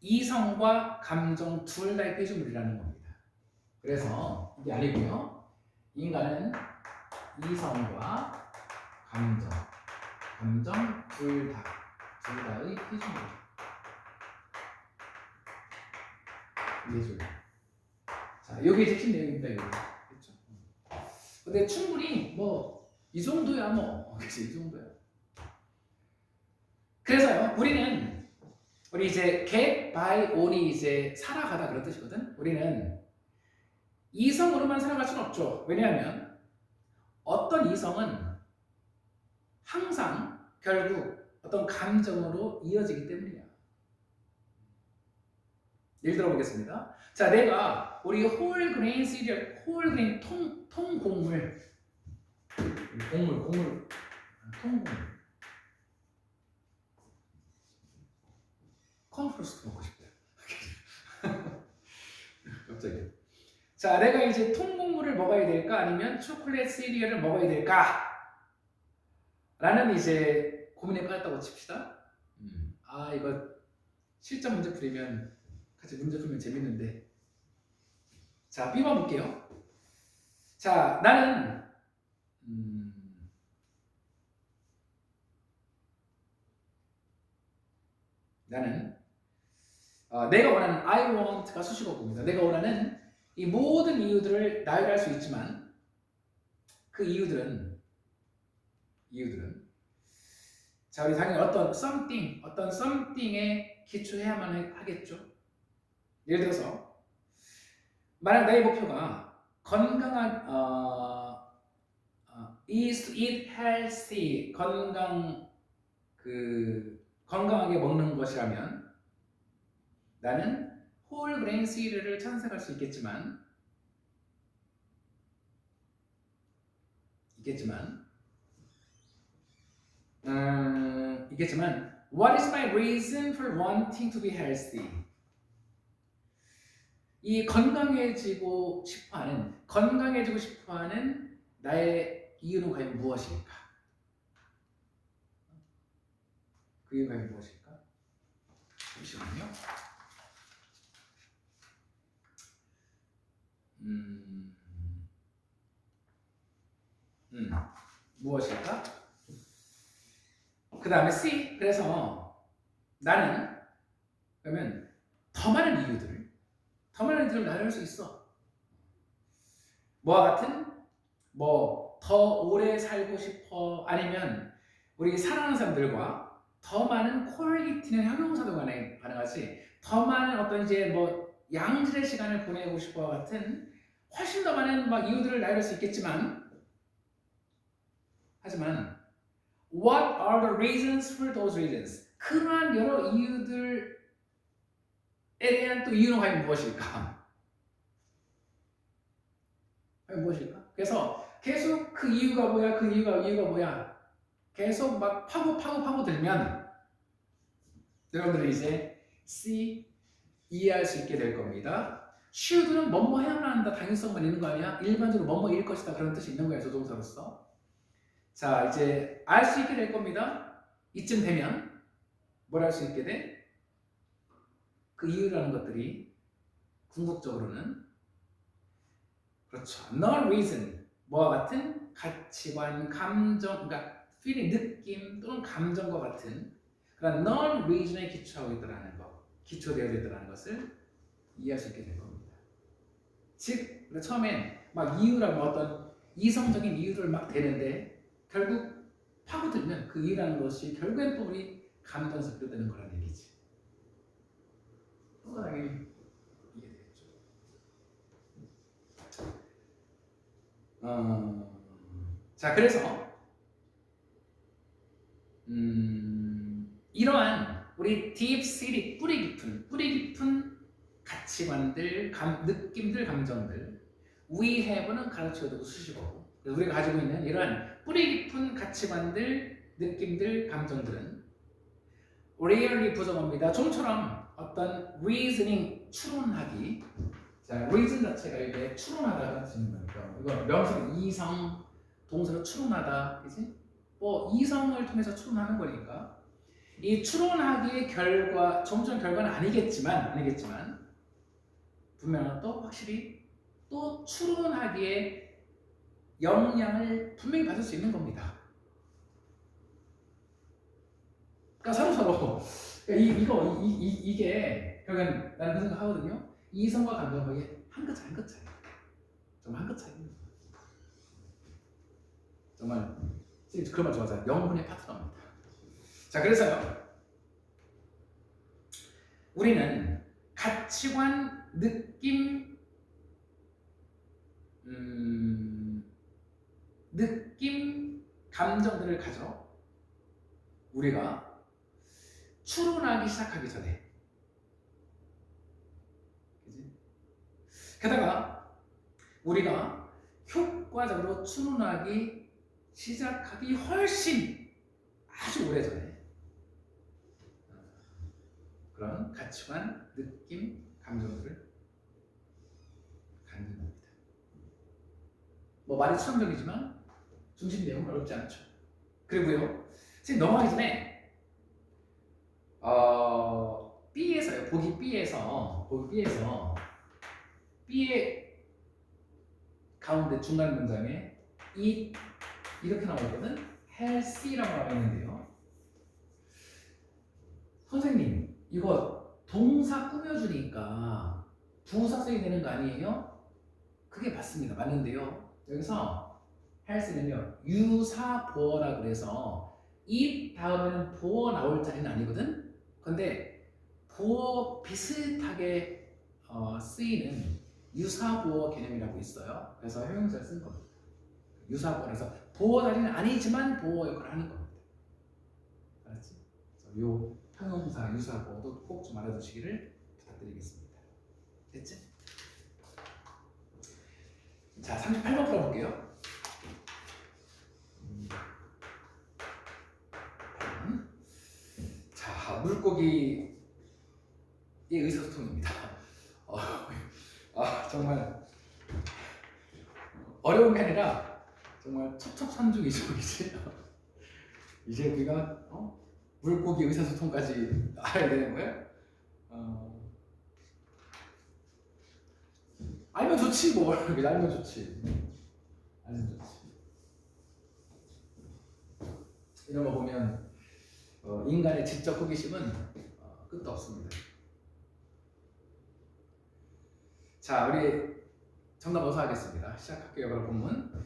이성과 감정 둘 다의 피조물이라는 겁니다. 그래서 이게 아니고요. 인간은 이성과 감정 둘 다의 피조물입니다. 이해해줘요. 자, 이게 핵심 내용입니다. 이거. 그렇죠. 근데 충분히 뭐 이 정도야 뭐. 그치, 이 정도야. 그래서요, 우리 이제 get, by, on이 이제 살아가다 그런 뜻이거든. 우리는 이성으로만 살아갈 수는 없죠. 왜냐하면 어떤 이성은 항상 결국 어떤 감정으로 이어지기 때문이야. 예를 들어보겠습니다. 자, 내가 우리 홀그레인 시리얼, 홀그레인 통곡물, 통곡물, 콘프로스트 먹고 싶다. 갑자기. 자, 내가 이제 통곡물을 먹어야 될까 아니면 초콜릿 시리얼을 먹어야 될까? 라는 이제 고민에 빠졌다고 칩시다. 이거 실전 문제 풀이면 같이 문제 풀면 재밌는데. 자, B번 볼게요. 자, 나는 내가 원하는 I want가 수식어입니다. 내가 원하는 이 모든 이유들을 나열할 수 있지만 그 이유들은 자, 우리 당연히 어떤 something에 기초해야만 하겠죠. 예를 들어서 만약 나의 목표가 건강한 is eat healthy 건강하게 먹는 것이라면 나는 홀그레인 시리얼을 찬성할 수 있겠지만 what is my reason for wanting to be healthy? 이 건강해지고 싶어하는 나의 이유는 과연 무엇일까? 그 이유가 과연 무엇일까? 잠시만요. 무엇일까? 그 다음에 C. 그래서 나는 그러면 더 많은 이유들을 나열할 수 있어. 뭐와 같은? 더 오래 살고 싶어. 아니면 우리 사랑하는 사람들과 더 많은 퀄리티는 형용사도 가능하지. 더 많은 어떤 이제 양질의 시간을 보내고 싶어와 같은 훨씬 더 많은 이유들을 나열할 수 있겠지만 하지만 what are the reasons for those reasons? 그러한 여러 이유들에 대한 또 이유는 과연 무엇일까? 그래서 계속 그 이유가 뭐야? 계속 파고들면 여러분들은 이제 C 이해할 수 있게 될 겁니다. should는 뭐뭐 해야만 한다, 당위성만 있는 거 아니야? 일반적으로 뭐뭐일 것이다 그런 뜻이 있는 거야, 조동사로서. 자, 이제 알 수 있게 될 겁니다. 이쯤 되면 뭘 알 수 있게 돼? 그 이유라는 것들이 궁극적으로는 그렇죠. no reason 뭐와 같은 가치관, 감정, 그러니까 feeling, 느낌 또는 감정과 같은 그런 non reason에 기초되어 있다는 것을 이해할 수 있게 될 겁니다. 즉, 처음엔 이유라면 어떤 이성적인 이유를 대는데 결국 파고들면 그 이유라는 것이 결국엔 또 우리 감정에서 비롯되는 거라는 얘기지. 당연히 이해되겠죠. 자, 그래서 이러한 우리 deep-seated 뿌리 깊은 가치관들, 느낌들, 감정들 we have는 가르쳐두고 수식어고 우리가 가지고 있는 이러한 뿌리 깊은 가치관들, 느낌들, 감정들은 rarely 부정어입니다. 좀처럼 어떤 reasoning, 추론하기. 자, reason 자체가 이게 추론하다가 쓰는 거니까 이거 명사 이성, 동사로 추론하다, 그지? 이성을 통해서 추론하는 거니까 이 추론하기의 결과, 점점 결과는 아니겠지만 분명히 또 확실히 또 추론하기에 영향을 분명히 받을 수 있는 겁니다. 그러니까 서로 이게 결국엔 나는 그 생각하거든요. 이성과 감정과의 한 끗 차이, 한 끗 차이. 정말 한 끗 차이. 정말 그런 말 좋아하잖아요. 영혼의 파트너입니다. 자, 그래서요. 우리는 가치관, 느낌, 감정들을 가져 우리가 추론하기 시작하기 전에, 그치? 게다가 우리가 효과적으로 추론하기 시작하기 훨씬 아주 오래전에 그런 가치관, 느낌, 감정들을 갖는 겁니다. 뭐 말이 추상적이지만 중심 내용은 어렵지 않죠. 그리고요, 지금 넘어가기 전에 B에서요, 보기 B에서 B의 가운데 중간 문장에 이렇게 나와 있거든. healthy라고 나와 있는데요. 선생님, 이거 동사 꾸며주니까 부사 써야 되는 거 아니에요? 그게 맞습니다. 맞는데요. 여기서 healthy는요, 유사 보어라 그래서 이 다음에는 보어 나올 자리는 아니거든. 근데 보어 비슷하게 쓰이는 유사 보어 개념이라고 있어요. 그래서 형용사를 쓴 겁니다. 유사 보어라서 보어 자리는 아니지만 보어 역할을 하는 겁니다. 알았지? 그래서 요 형용사 유사 보어도 꼭 좀 알아두시기를 부탁드리겠습니다. 됐지? 자, 38번 풀어볼게요. 자, 물고기의 의사소통입니다. 정말 어려운 게 아니라 정말 첩첩산중이죠, 이제. 이제 우리가 물고기 의사소통까지 알아야 되는 거예요? 알면 좋지 뭘. 알면 좋지. 알면 좋지. 이런 거 보면 인간의 지적 호기심은 끝도 없습니다. 자, 우리 정답 어서 하겠습니다. 시작할게요. 그럼 본문.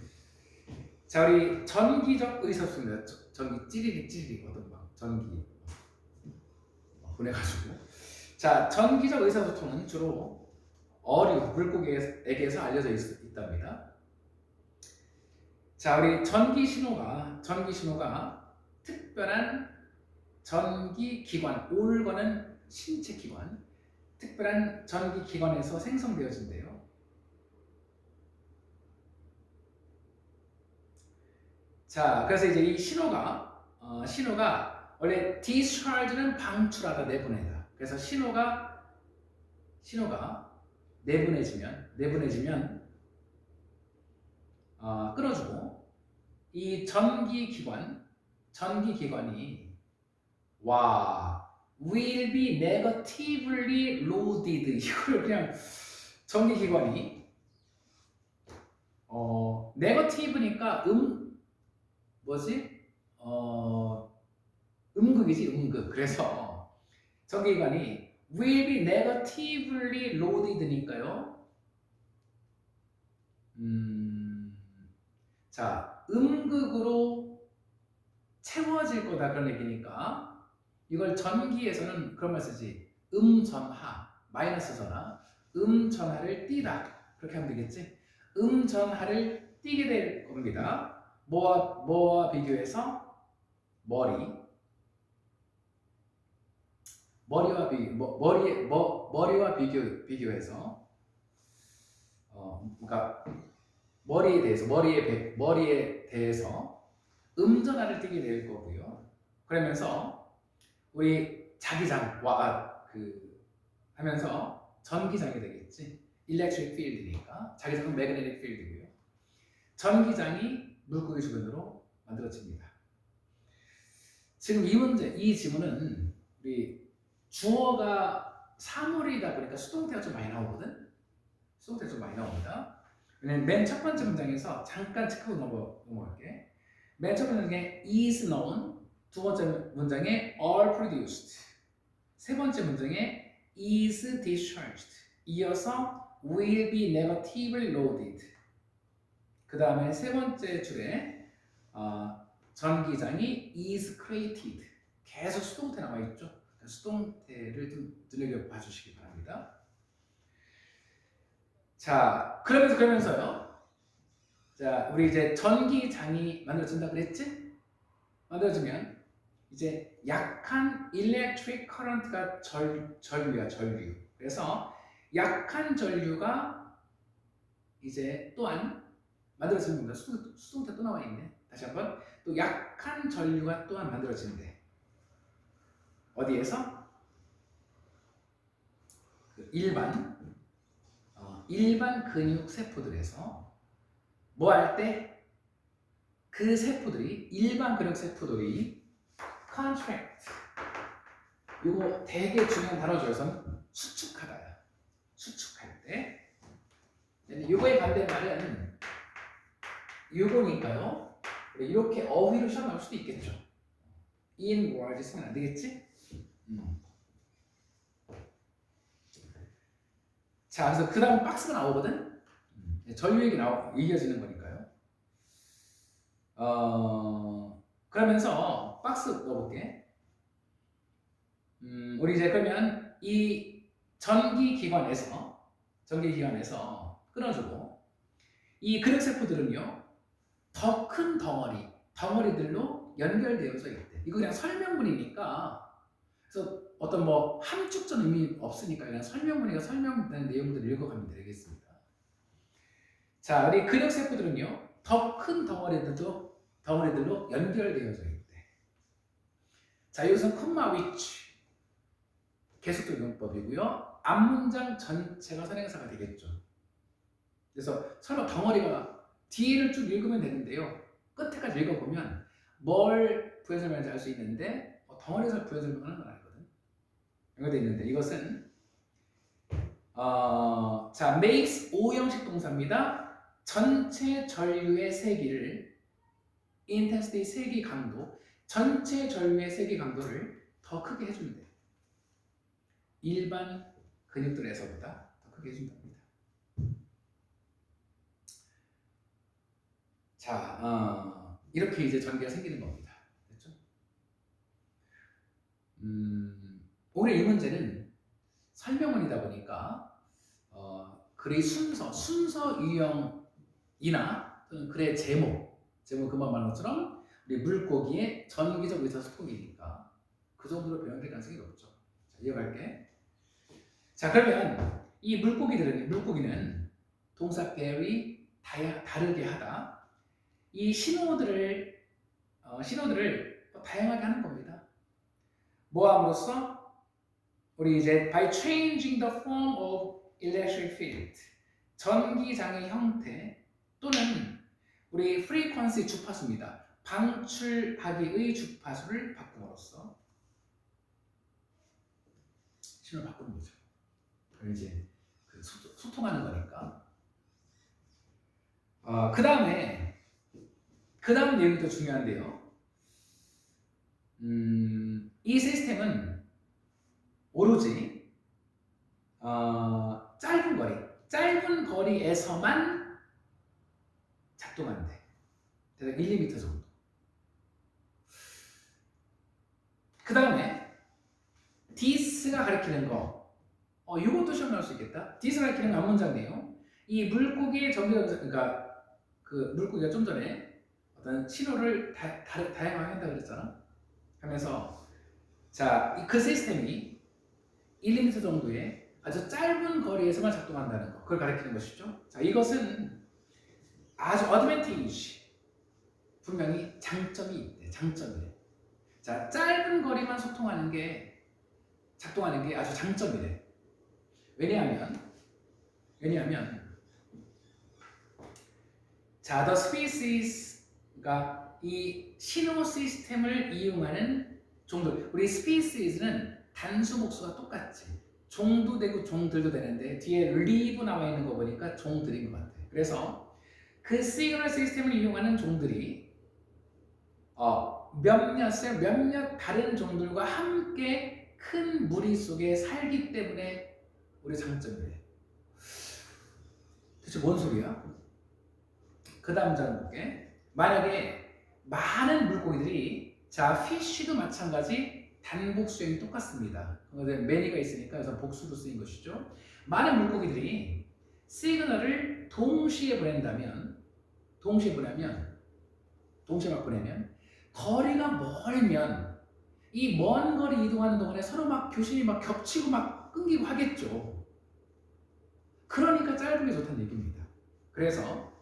자, 우리 전기적 의사소통입니다. 전기 찌리리 어떤 막 전기 보내가지고. 자, 전기적 의사소통은 주로 어류, 물고기에게서 알려져 있답니다. 자, 우리 전기 신호가 특별한 전기 기관, 올거는 신체 기관, 특별한 전기 기관에서 생성되어진대요. 자, 그래서 이제 이 신호가 원래 discharge는 방출하다, 내보내다. 그래서 신호가 내보내지면 끊어주고, 이 전기 기관이 will be negatively loaded. 이걸 그냥 전기 기관이 negative니까 음극이지, 음극. 그래서 전기 기관이 will be negatively loaded니까요. 자, 음극으로 채워질 거다, 그런 얘기니까 이걸 전기에서는 그런 말 쓰지. 음전하, 마이너스 전하, 음전하를 띠다, 그렇게 하면 되겠지. 음전하를 띠게 될 겁니다. 뭐와 비교해서? 머리와 비교해서 그러니까 머리에 대해서 음전하를 띠게 될 거고요. 그러면서 우리 자기장과 하면서 전기장이 되겠지. Electric field니까 자기장은 Magnetic field이고요. 전기장이 물고기 주변으로 만들어집니다. 지금 이 지문은 우리 주어가 사물이다 보니까 수동태가 좀 많이 나오거든. 수동태가 좀 많이 나옵니다. 왜냐면 맨 첫 번째 문장에서 잠깐 체크하고 넘어갈게. 맨 첫 번째 문장에 is known, 두 번째 문장에 are produced, 세 번째 문장에 is discharged. 이어서 will be negatively loaded. 그 다음에 세 번째 줄에 전기장이 is created. 계속 수동태 나와 있죠. 수동태를 좀 눈여겨봐주시기 바랍니다. 자, 그러면서요. 자, 우리 이제 전기장이 만들어진다 그랬지? 만들어지면 이제 약한 electric current가 전류야, 전류. 그래서 약한 전류가 이제 또한 만들어지는 겁니다. 수동태 또 나와 있네. 다시 한번. 또 약한 전류가 또한 만들어지는데 어디에서? 그 일반 근육 세포들에서 뭐 할 때? 그 세포들이 일반 근육 세포들이 contract 이거 되게 중요한 단어죠. 여기서는 수축하다야. 수축할 때 이거의 반대말은 이거니까요. 이렇게 어휘로 시험 나올 수도 있겠죠. in words 쓰면 안 되겠지? 자, 그래서 그 다음 박스가 나오거든. 전류 얘기 이어지는 거니까요. 그러면서 박스 넣어볼게. 우리 이제 그러면 이 전기기관에서 끊어주고 이 근육세포들은요 더 큰 덩어리들로 연결되어져 있대. 이거 그냥 설명문이니까 그래서 어떤 뭐 함축적 의미 없으니까 그냥 설명문이가 설명되는 내용들을 읽어가면 되겠습니다. 자, 우리 근육세포들은요 더 큰 덩어리들로 연결되어져 있대. 자, 이것은 콤마 위치 계속적 용법이고요. 앞문장 전체가 선행사가 되겠죠. 그래서 설마 덩어리가 뒤를 쭉 읽으면 되는데요. 끝에까지 읽어보면 뭘 부연설명하는지 알 수 있는데 덩어리에서 부연설명하는 건 아니거든. 연결되어 있는데 이것은 자, makes O형식 동사입니다. 전체 전류의 세기를 intensity 세기 강도 전체 전류의 세기 강도를 더 크게 해준대. 일반 근육들에서보다 더 크게 해준답니다. 자, 이렇게 이제 전기가 생기는 겁니다. 됐죠? 오늘 이 문제는 설명문이다 보니까 글의 순서 유형이나 또는 글의 제목 그만 말한 것처럼 우리 물고기의 전기적 의사소통이니까 그 정도로 변형될 가능성이 높죠. 자, 이어갈게. 자, 그러면 이 물고기는 동사 very 다르게 하다. 이 신호들을 다양하게 하는 겁니다. 뭐함으로써 우리 이제 by changing the form of electric field 전기장의 형태 또는 우리 frequency 주파수입니다. 방출하기의 주파수를 바꿈으로써 신호를 바꾸는 거죠. 그럼 이제 소통하는 거니까. 그 다음 내용이 더 중요한데요. 이 시스템은 오로지 짧은 거리에서만 작동한대. 대략 1m 정도. 그 다음에 this가 가리키는 거, 이것도 시험 나올 수 있겠다. this가 가리키는 거 앞문장 내용. 이 물고기의 그러니까 그 물고기가 좀 전에 어떤 신호를 다양하게 한다고 그랬잖아. 하면서 자, 그 시스템이 1m 정도의 아주 짧은 거리에서만 작동한다는 거, 그걸 가리키는 것이죠. 자, 이것은 아주 어드밴티지, 분명히 장점이 있대. 장점이래. 자, 짧은 거리만 작동하는 게 아주 장점이래. 왜냐하면 자, the species가 이 신호 시스템을 이용하는 종들. 우리 species는 단수 목수가 똑같지. 종도 되고 종들도 되는데 뒤에 live 나와 있는 거 보니까 종들인 것 같아. 그래서 그 시그널 시스템을 이용하는 종들이 몇몇 다른 종들과 함께 큰 무리 속에 살기 때문에 우리 장점이래. 대체 뭔 소리야? 그 다음 문장 볼게. 만약에 많은 물고기들이 자 fish도 마찬가지 단복 수행이 똑같습니다. many가 있으니까 그래서 복수로 쓰인 것이죠. 많은 물고기들이 시그널을 동시에 보낸다면 동시에 막 보내면 거리가 멀면 이 먼 거리 이동하는 동안에 서로 막 교신이 막 겹치고 막 끊기고 하겠죠. 그러니까 짧은 게 좋다는 얘기입니다. 그래서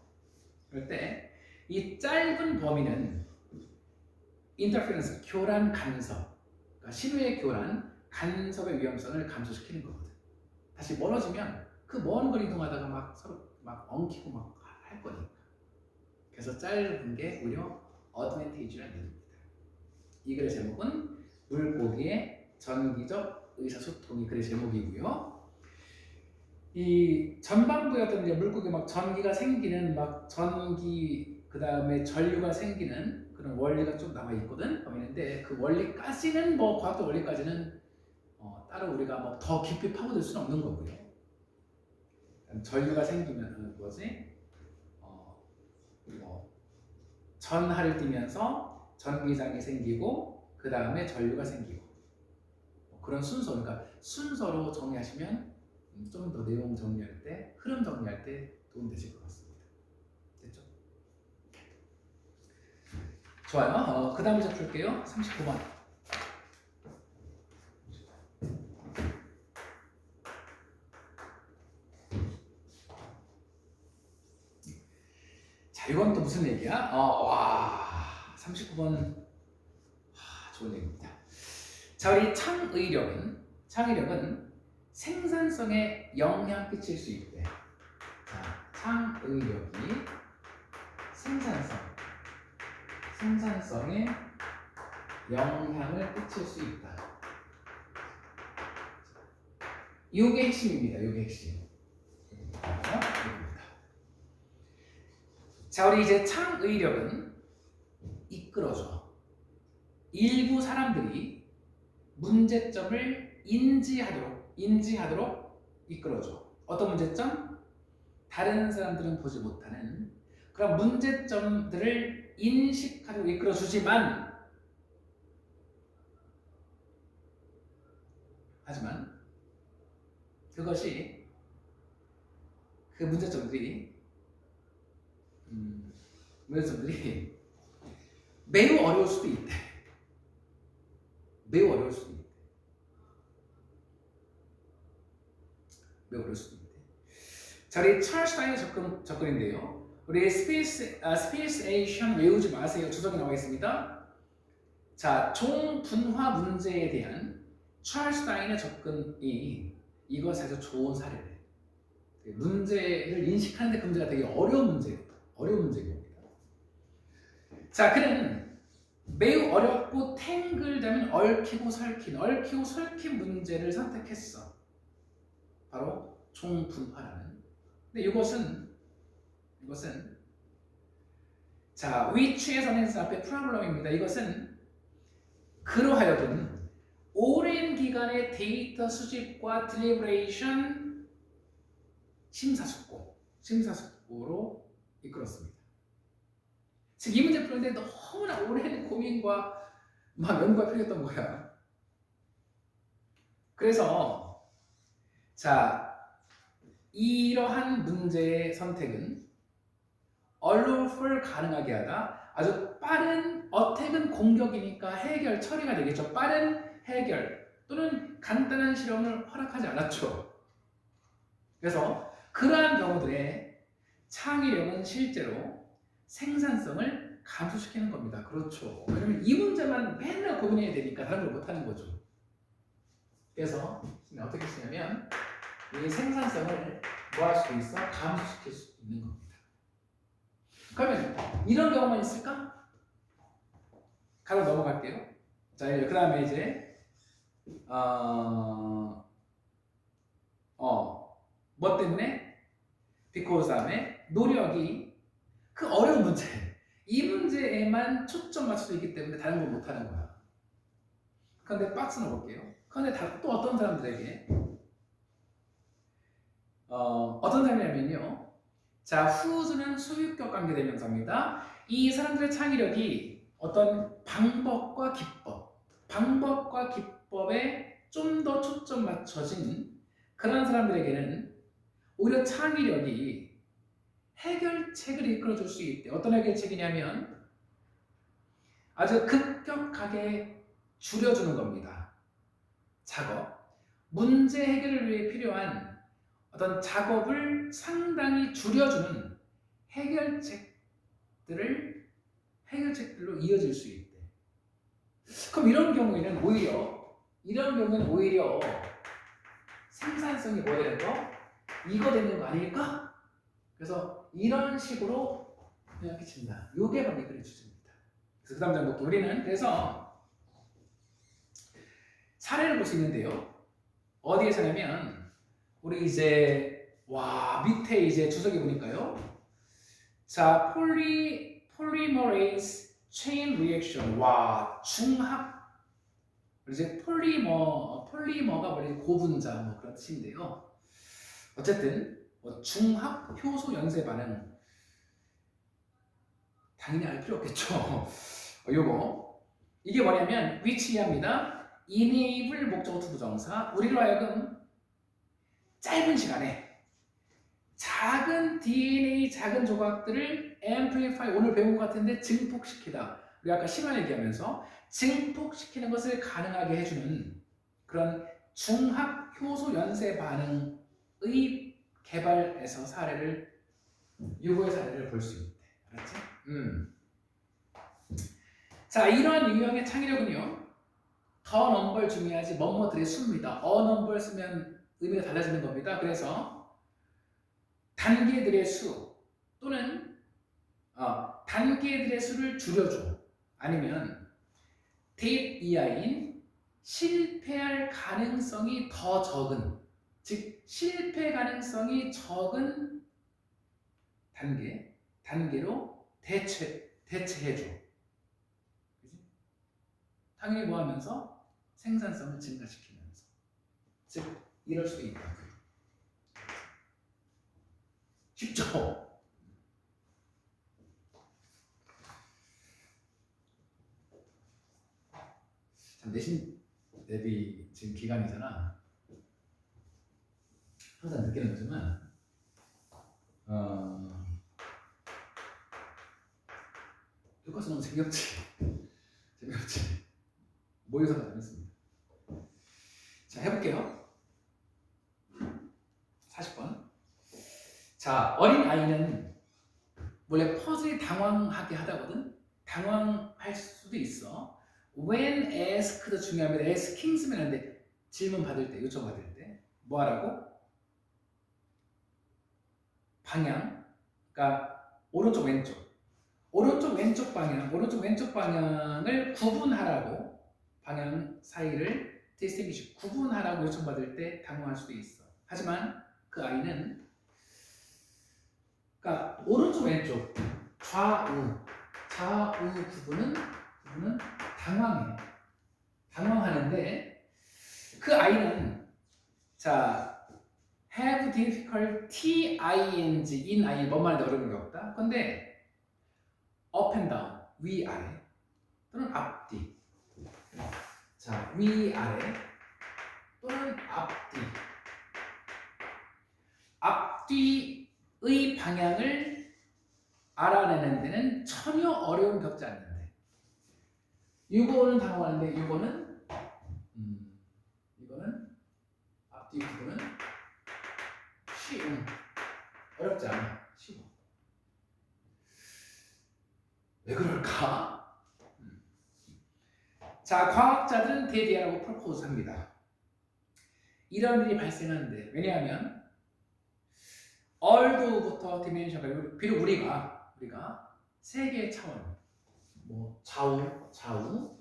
그럴 때 이 짧은 범위는 인터페런스, 교란 간섭, 그러니까 신호의 교란, 간섭의 위험성을 감소시키는 거거든. 다시 멀어지면 그 먼 거리 이동하다가 막 서로 막 엉키고 막 할 거니까. 그래서 짧은 게 오히려 어드밴티지라는 얘기입니다. 이 글의 제목은 물고기의 전기적 의사소통이 글의 제목이고요. 이 전반부에 어떤 물고기 막 전기가 생기는 막 전기 그 다음에 전류가 생기는 그런 원리가 좀 남아 있거든. 있는데 그 원리까지는 뭐 과학적 원리까지는 따로 우리가 뭐 더 깊이 파고들 수는 없는 거고요. 전류가 생기면 뭐지? 전하를 띠면서 전기장이 생기고 그 다음에 전류가 생기고 그런 순서, 그러니까 순서로 정리하시면 좀 더 내용 정리할 때, 흐름 정리할 때 도움 되실 것 같습니다. 됐죠? 좋아요. 그 다음 문제 풀게요. 39번. 자, 이건 또 무슨 얘기야? 와, 39번. 좋은 얘기입니다. 자, 우리 창의력은 생산성에 영향 끼칠 수 있대. 자, 창의력이 생산성에 영향을 끼칠 수 있다. 이게 핵심입니다. 이게 핵심. 자, 우리 이제 창의력은 이끌어줘. 일부 사람들이 문제점을 인지하도록 이끌어줘. 어떤 문제점? 다른 사람들은 보지 못하는 그런 문제점들을 인식하도록 이끌어주지만 하지만 그것이 그 문제점들이 매우 어려울 수도 있대. 매우 어려울 수도 있대. 자, 우리 찰스 다윈의 접근인데요. 우리 스페이스에이션 외우지 마세요. 주석이 나와 있습니다. 자, 종분화 문제에 대한 찰스 다윈의 접근이 이것에서 좋은 사례래. 문제를 인식하는데 그 문제가 되게 어려운 문제입니다. 자, 그는 매우 어렵고 탱글되면 얽히고 설킨 문제를 선택했어. 바로 종분화라는. 근데 이것은 자, 위치에서 낸스 앞에 프로블럼입니다. 이것은 그러하여금 오랜 기간의 데이터 수집과 딜리버레이션 심사숙고로 이끌었습니다. 즉, 이 문제 푸는데 너무나 오랜 고민과 연구가 필요했던 거야. 그래서 자, 이러한 문제의 선택은 언로풀 가능하게 하다. 아주 빠른 어택은 공격이니까 해결 처리가 되겠죠. 빠른 해결 또는 간단한 실험을 허락하지 않았죠. 그래서 그러한 경우들의 창의력은 실제로 생산성을 감소시키는 겁니다. 그렇죠. 왜냐면 이 문제만 맨날 고민해야 되니까 다른 걸 못하는 거죠. 그래서 어떻게 쓰냐면 이 생산성을 뭐 할 수 있어? 감소시킬 수 있는 겁니다. 그러면 이런 경우만 있을까? 가로 넘어갈게요. 자, 그 다음에 이제 뭐 때문에? because 다음에 노력이 그 어려운 문제, 이 문제에만 초점 맞춰져 있기 때문에 다른 걸 못하는 거야. 그런데 박스 넣어볼게요. 그런데 또 어떤 사람들에게 어떤 사람이냐면요, 자, whose는 소유격 관계대명사입니다. 이 사람들의 창의력이 어떤 방법과 기법에 좀 더 초점 맞춰진 그런 사람들에게는 오히려 창의력이 해결책을 이끌어줄 수 있대. 어떤 해결책이냐면 아주 급격하게 줄여주는 겁니다. 작업. 문제 해결을 위해 필요한 어떤 작업을 상당히 줄여주는 해결책들로 이어질 수 있대. 그럼 이런 경우에는 오히려 생산성이 뭐 되는 거? 이거 되는 거 아닐까? 그래서 이런 식으로 이렇게 친다. 요게 바로 이글의 주제입니다. 그래서 그 다음 장독 우리는 그래서 사례를 볼 수 있는데요. 어디에 사냐면 우리 이제 밑에 이제 주석에 보니까요. 자, polymerase chain reaction. 중합. 이제 폴리머가 뭐지 고분자 뭐 그런 뜻인데요. 어쨌든 중합 효소 연쇄 반응. 당연히 알 필요 없겠죠. 이게 뭐냐면 which이합니다. enable 목적어 투부정사. 우리로 하여금 짧은 시간에 작은 DNA 작은 조각들을 amplify 오늘 배운 것 같은데 증폭시키다. 우리 아까 시간 얘기하면서 증폭시키는 것을 가능하게 해주는 그런 중합 효소 연쇄 반응의 개발에서 유고의 사례를 볼 수 있대. 알았지? 자, 이러한 유형의 창의력은요. 더 넘버를 중요하지 뭐뭐들의 수입니다. 넘버를 쓰면 의미가 달라지는 겁니다. 그래서 단계들의 수 또는 단계들의 수를 줄여줘. 아니면 데이트 이하인 실패할 가능성이 더 적은, 즉 실패 가능성이 적은 단계로 대체해줘. 그치? 당연히 뭐 하면서 생산성을 증가시키면서, 즉 이럴 수도 있다. 쉽죠? 내신 대비 지금 기간이잖아. 항상 느끼는 거지만 교과서 너무 재미없지. 모의고사 잘했습니다. 자, 해볼게요. 40번. 자, 어린 아이는 원래 퍼즐이 당황하게 하다거든. 당황할 수도 있어. When asked 중요합니다. askings면 하는데 질문 받을 때, 요청 받을 때 뭐 하라고? 방향, 그러니까 오른쪽 왼쪽 방향을 구분하라고, 방향 사이를 distinguish 구분하라고 요청받을 때 당황할 수도 있어. 하지만 그 아이는 그러니까 오른쪽 왼쪽 좌우 구분은 당황하는데 그 아이는 have difficulty in I 뭔 말인지 어려운 게 없다. 근데 up and down 위아래 또는 앞뒤, 위아래 또는 앞뒤의 방향을 알아내는 데는 전혀 어려움 겪지 않는데, 이거는 당황하는데 이거는 앞뒤 구분은 어렵지 않아. 쉬워. 왜 그럴까? 자, 과학자들은 대디아라고 프로포즈합니다. 이런 일이 발생하는데, 왜냐하면 얼도부터 디멘션, 비록 우리가 세 개의 차원, 뭐 좌우,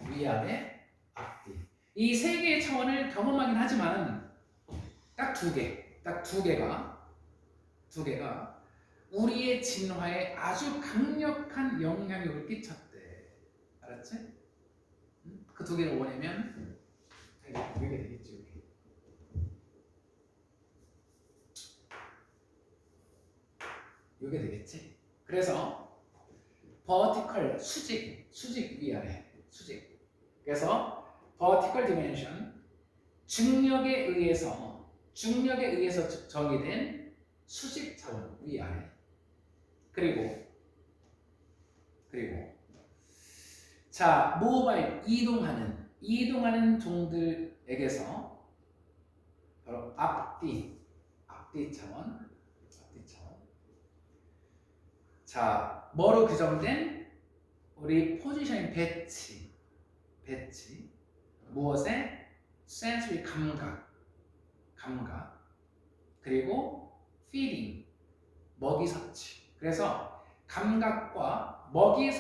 위아래, 앞뒤, 이 세 개의 차원을 경험하긴 하지만 딱 두 개가 우리의 진화에 아주 강력한 영향력을 끼쳤대. 알았지? 그 두 개를 원하면 이게 되겠지. 이게 되겠지. 그래서 vertical 수직 위아래 수직. 그래서 vertical dimension 중력에 의해서 정의된 수직 차원 위아래. 그리고 자 모바일 이동하는 종들에게서 바로 앞뒤 차원. 자 뭐로 규정된 우리 포지션 배치 무엇에 센소리 감각 그리고 feeding 먹이 섭취. 그래서 감각과 먹이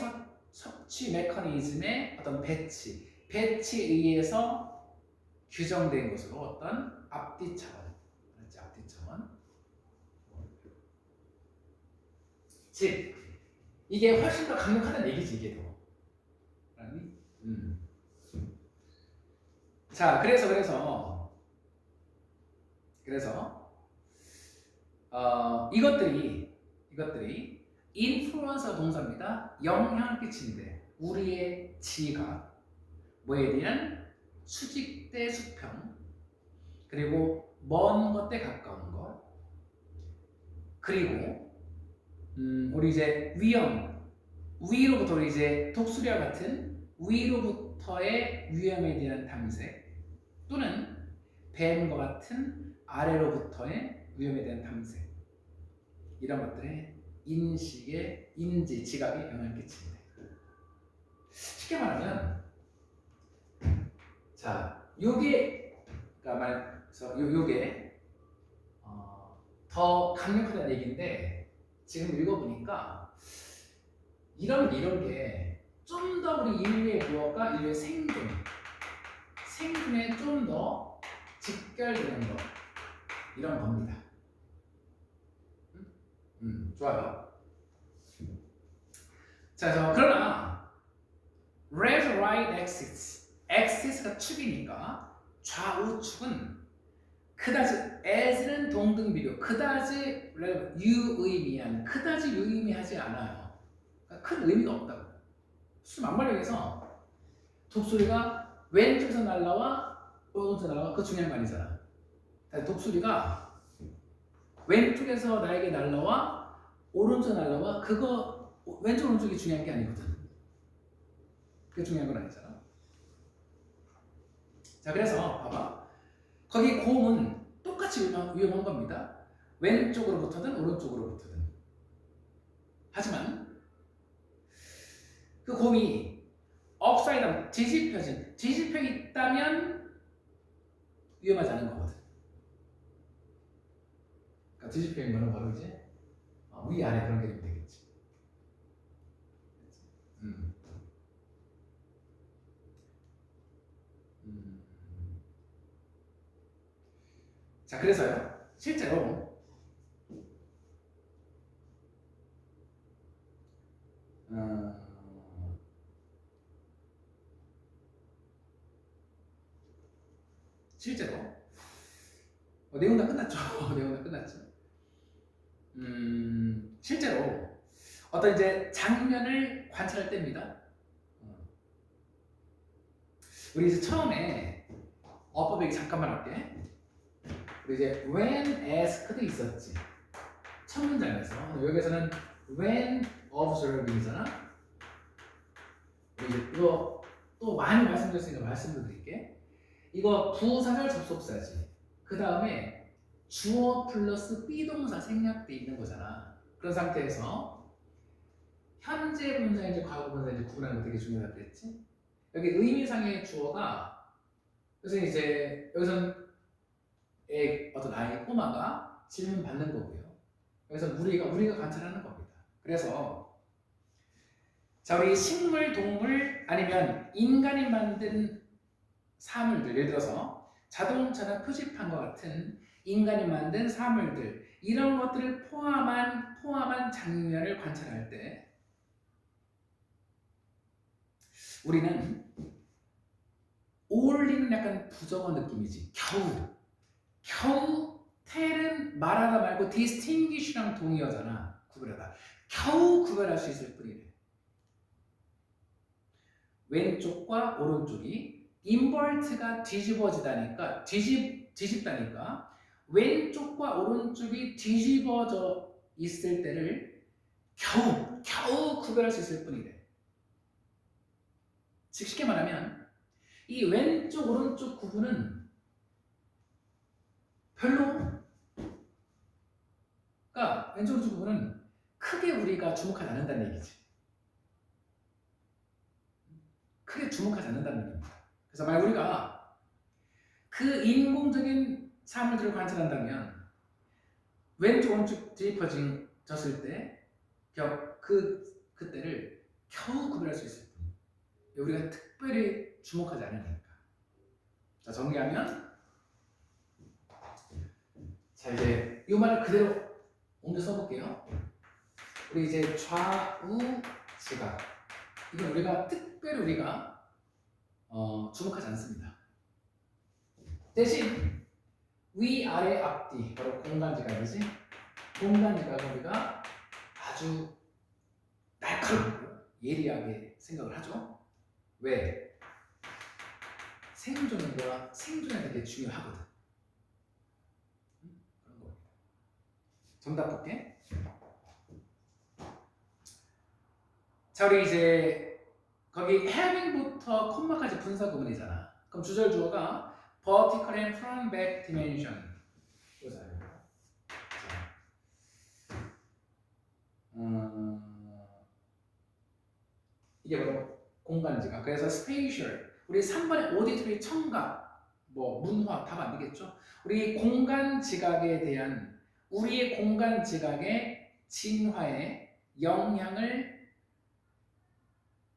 섭취 메커니즘의 어떤 배치에 의해서 규정된 것으로 어떤 앞뒤 차원. 즉 이게 훨씬 더 강력하다는 얘기지 이게 더. 자 그래서 이것들이 인플루언서 동사입니다. 영향을 끼치는데 우리의 지각 뭐에 대한 수직 대 수평 그리고 먼 것 대 가까운 것 그리고 우리 이제 위로부터 우리 이제 독수리와 같은 위로부터의 위험에 대한 탐색 또는 뱀과 같은 아래로부터의 위험에 대한 탐색 이런 것들의 인식의 인지 지각에 영향을 끼칩니다. 쉽게 말하면 자 요게 더 강력하다는 얘기인데 지금 읽어보니까 이런 게 좀 더 우리 인류의 무엇과 인류의 생존에 좀 더 직결되는 것 이런 겁니다. 좋아요. 자, 그러나 left, right axis가 축이니까 좌우축은 그다지 as는 동등비교, 그다지 유의미하지 않아요. 그러니까 큰 의미가 없다고. 막말력에서 독수리가 왼쪽에서 날라와 오른쪽에서 날라와 그거 중요한 거 아니잖아. 독수리가 왼쪽에서 나에게 날라와 오른쪽 날라와 그거 왼쪽 오른쪽이 중요한 게 아니거든. 그게 중요한 건 아니잖아. 자 그래서 봐봐 거기 곰은 똑같이 위험한 겁니다. 왼쪽으로부터든 오른쪽으로부터든. 하지만 그 곰이 업사이드 다운 뒤집혀 있다면 위험하지 않은 거거든. 그러니까 뒤집혀 있는 거는 바로 이제 위아래 그런 게 되겠지. 자 그래서요 실제로 내용 다 끝났죠. 내용 다 끝났죠. 실제로 어떤 이제 장면을 관찰할 때입니다. 우리 이제 처음에 어법 얘기 잠깐만 할게. 우리 이제 when asked 있었지. 첫 문장에서 여기서는 when observing이잖아. 이거 또 많이 말씀드렸으니까 말씀도 드릴게. 이거 부사절 접속사지. 그 다음에 주어 플러스 비동사 생략돼 있는 거잖아. 그런 상태에서 현재 분사인지 과거 분사인지 구분하는 거 되게 중요하다 그랬지. 여기 의미상의 주어가 그래서 이제 여기서는 어떤 아이 꼬마가 질문 받는 거고요. 그래서 우리가 관찰하는 겁니다. 그래서 자 우리 식물, 동물 아니면 인간이 만든 사물들 예를 들어서 자동차나 표지판과 같은 인간이 만든 사물들 이런 것들을 포함한 장면을 관찰할 때 우리는 올리는 약간 부정어 느낌이지. 겨우 텔은 말하다 말고 distinguish랑 동의어잖아. 구별하다. 겨우 구별할 수 있을 뿐이래. 왼쪽과 오른쪽이 인버트가 뒤집어지다니까 뒤집다니까 왼쪽과 오른쪽이 뒤집어져 있을 때를 겨우 구별할 수 있을 뿐이래. 즉 쉽게 말하면 이 왼쪽 오른쪽 구분은 별로 그러니까 왼쪽 오른쪽 구분은 크게 우리가 주목하지 않는다는 얘기지. 크게 주목하지 않는다는 얘기입니다. 그래서 만약 우리가 그 인공적인 사물들을 관찰한다면 왼쪽 오른쪽 뒤집어졌을 때 그때를 겨우 구별할 수 있을 뿐. 우리가 특별히 주목하지 않으니까. 자, 정리하면 자 이제 이 말을 그대로 옮겨 써볼게요. 우리 이제 좌우 지각 이건 특별히 우리가 주목하지 않습니다. 대신 위아래 앞뒤 바로 공간지각이지. 공간지각은 우리가 아주 날카롭고 예리하게 생각을 하죠. 왜? 생존과 생존에 되게 중요하거든. 그런 겁니다. 정답 볼게. 자, 우리 이제 거기 having부터 콤마까지 분사 구문이잖아. 그럼 주절 주어가 vertical and front back dimension. 이게 바로 공간지각. 그래서 spatial. 우리 3번의 auditory 청각, 문화 답 안 되겠죠? 우리 공간 지각에 대한 우리의 공간 지각의 진화에 영향을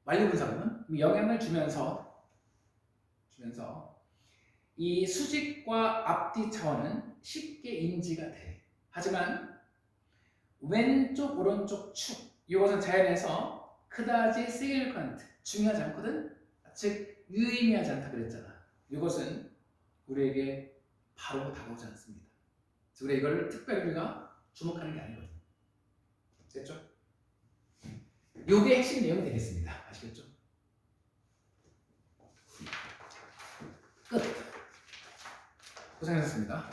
완료분사구문 영향을 주면서 이 수직과 앞뒤 차원은 쉽게 인지가 돼. 하지만 왼쪽 오른쪽 축 이것은 자연에서 그다지 시그니컨트 중요하지 않거든. 즉 유의미하지 않다 그랬잖아. 이것은 우리에게 바로 다가오지 않습니다. 그래서 우리 이걸 특별히 우리가 주목하는 게 아니거든. 됐죠? 요게 핵심 내용이 되겠습니다. 아시겠죠? 끝. 고생하셨습니다.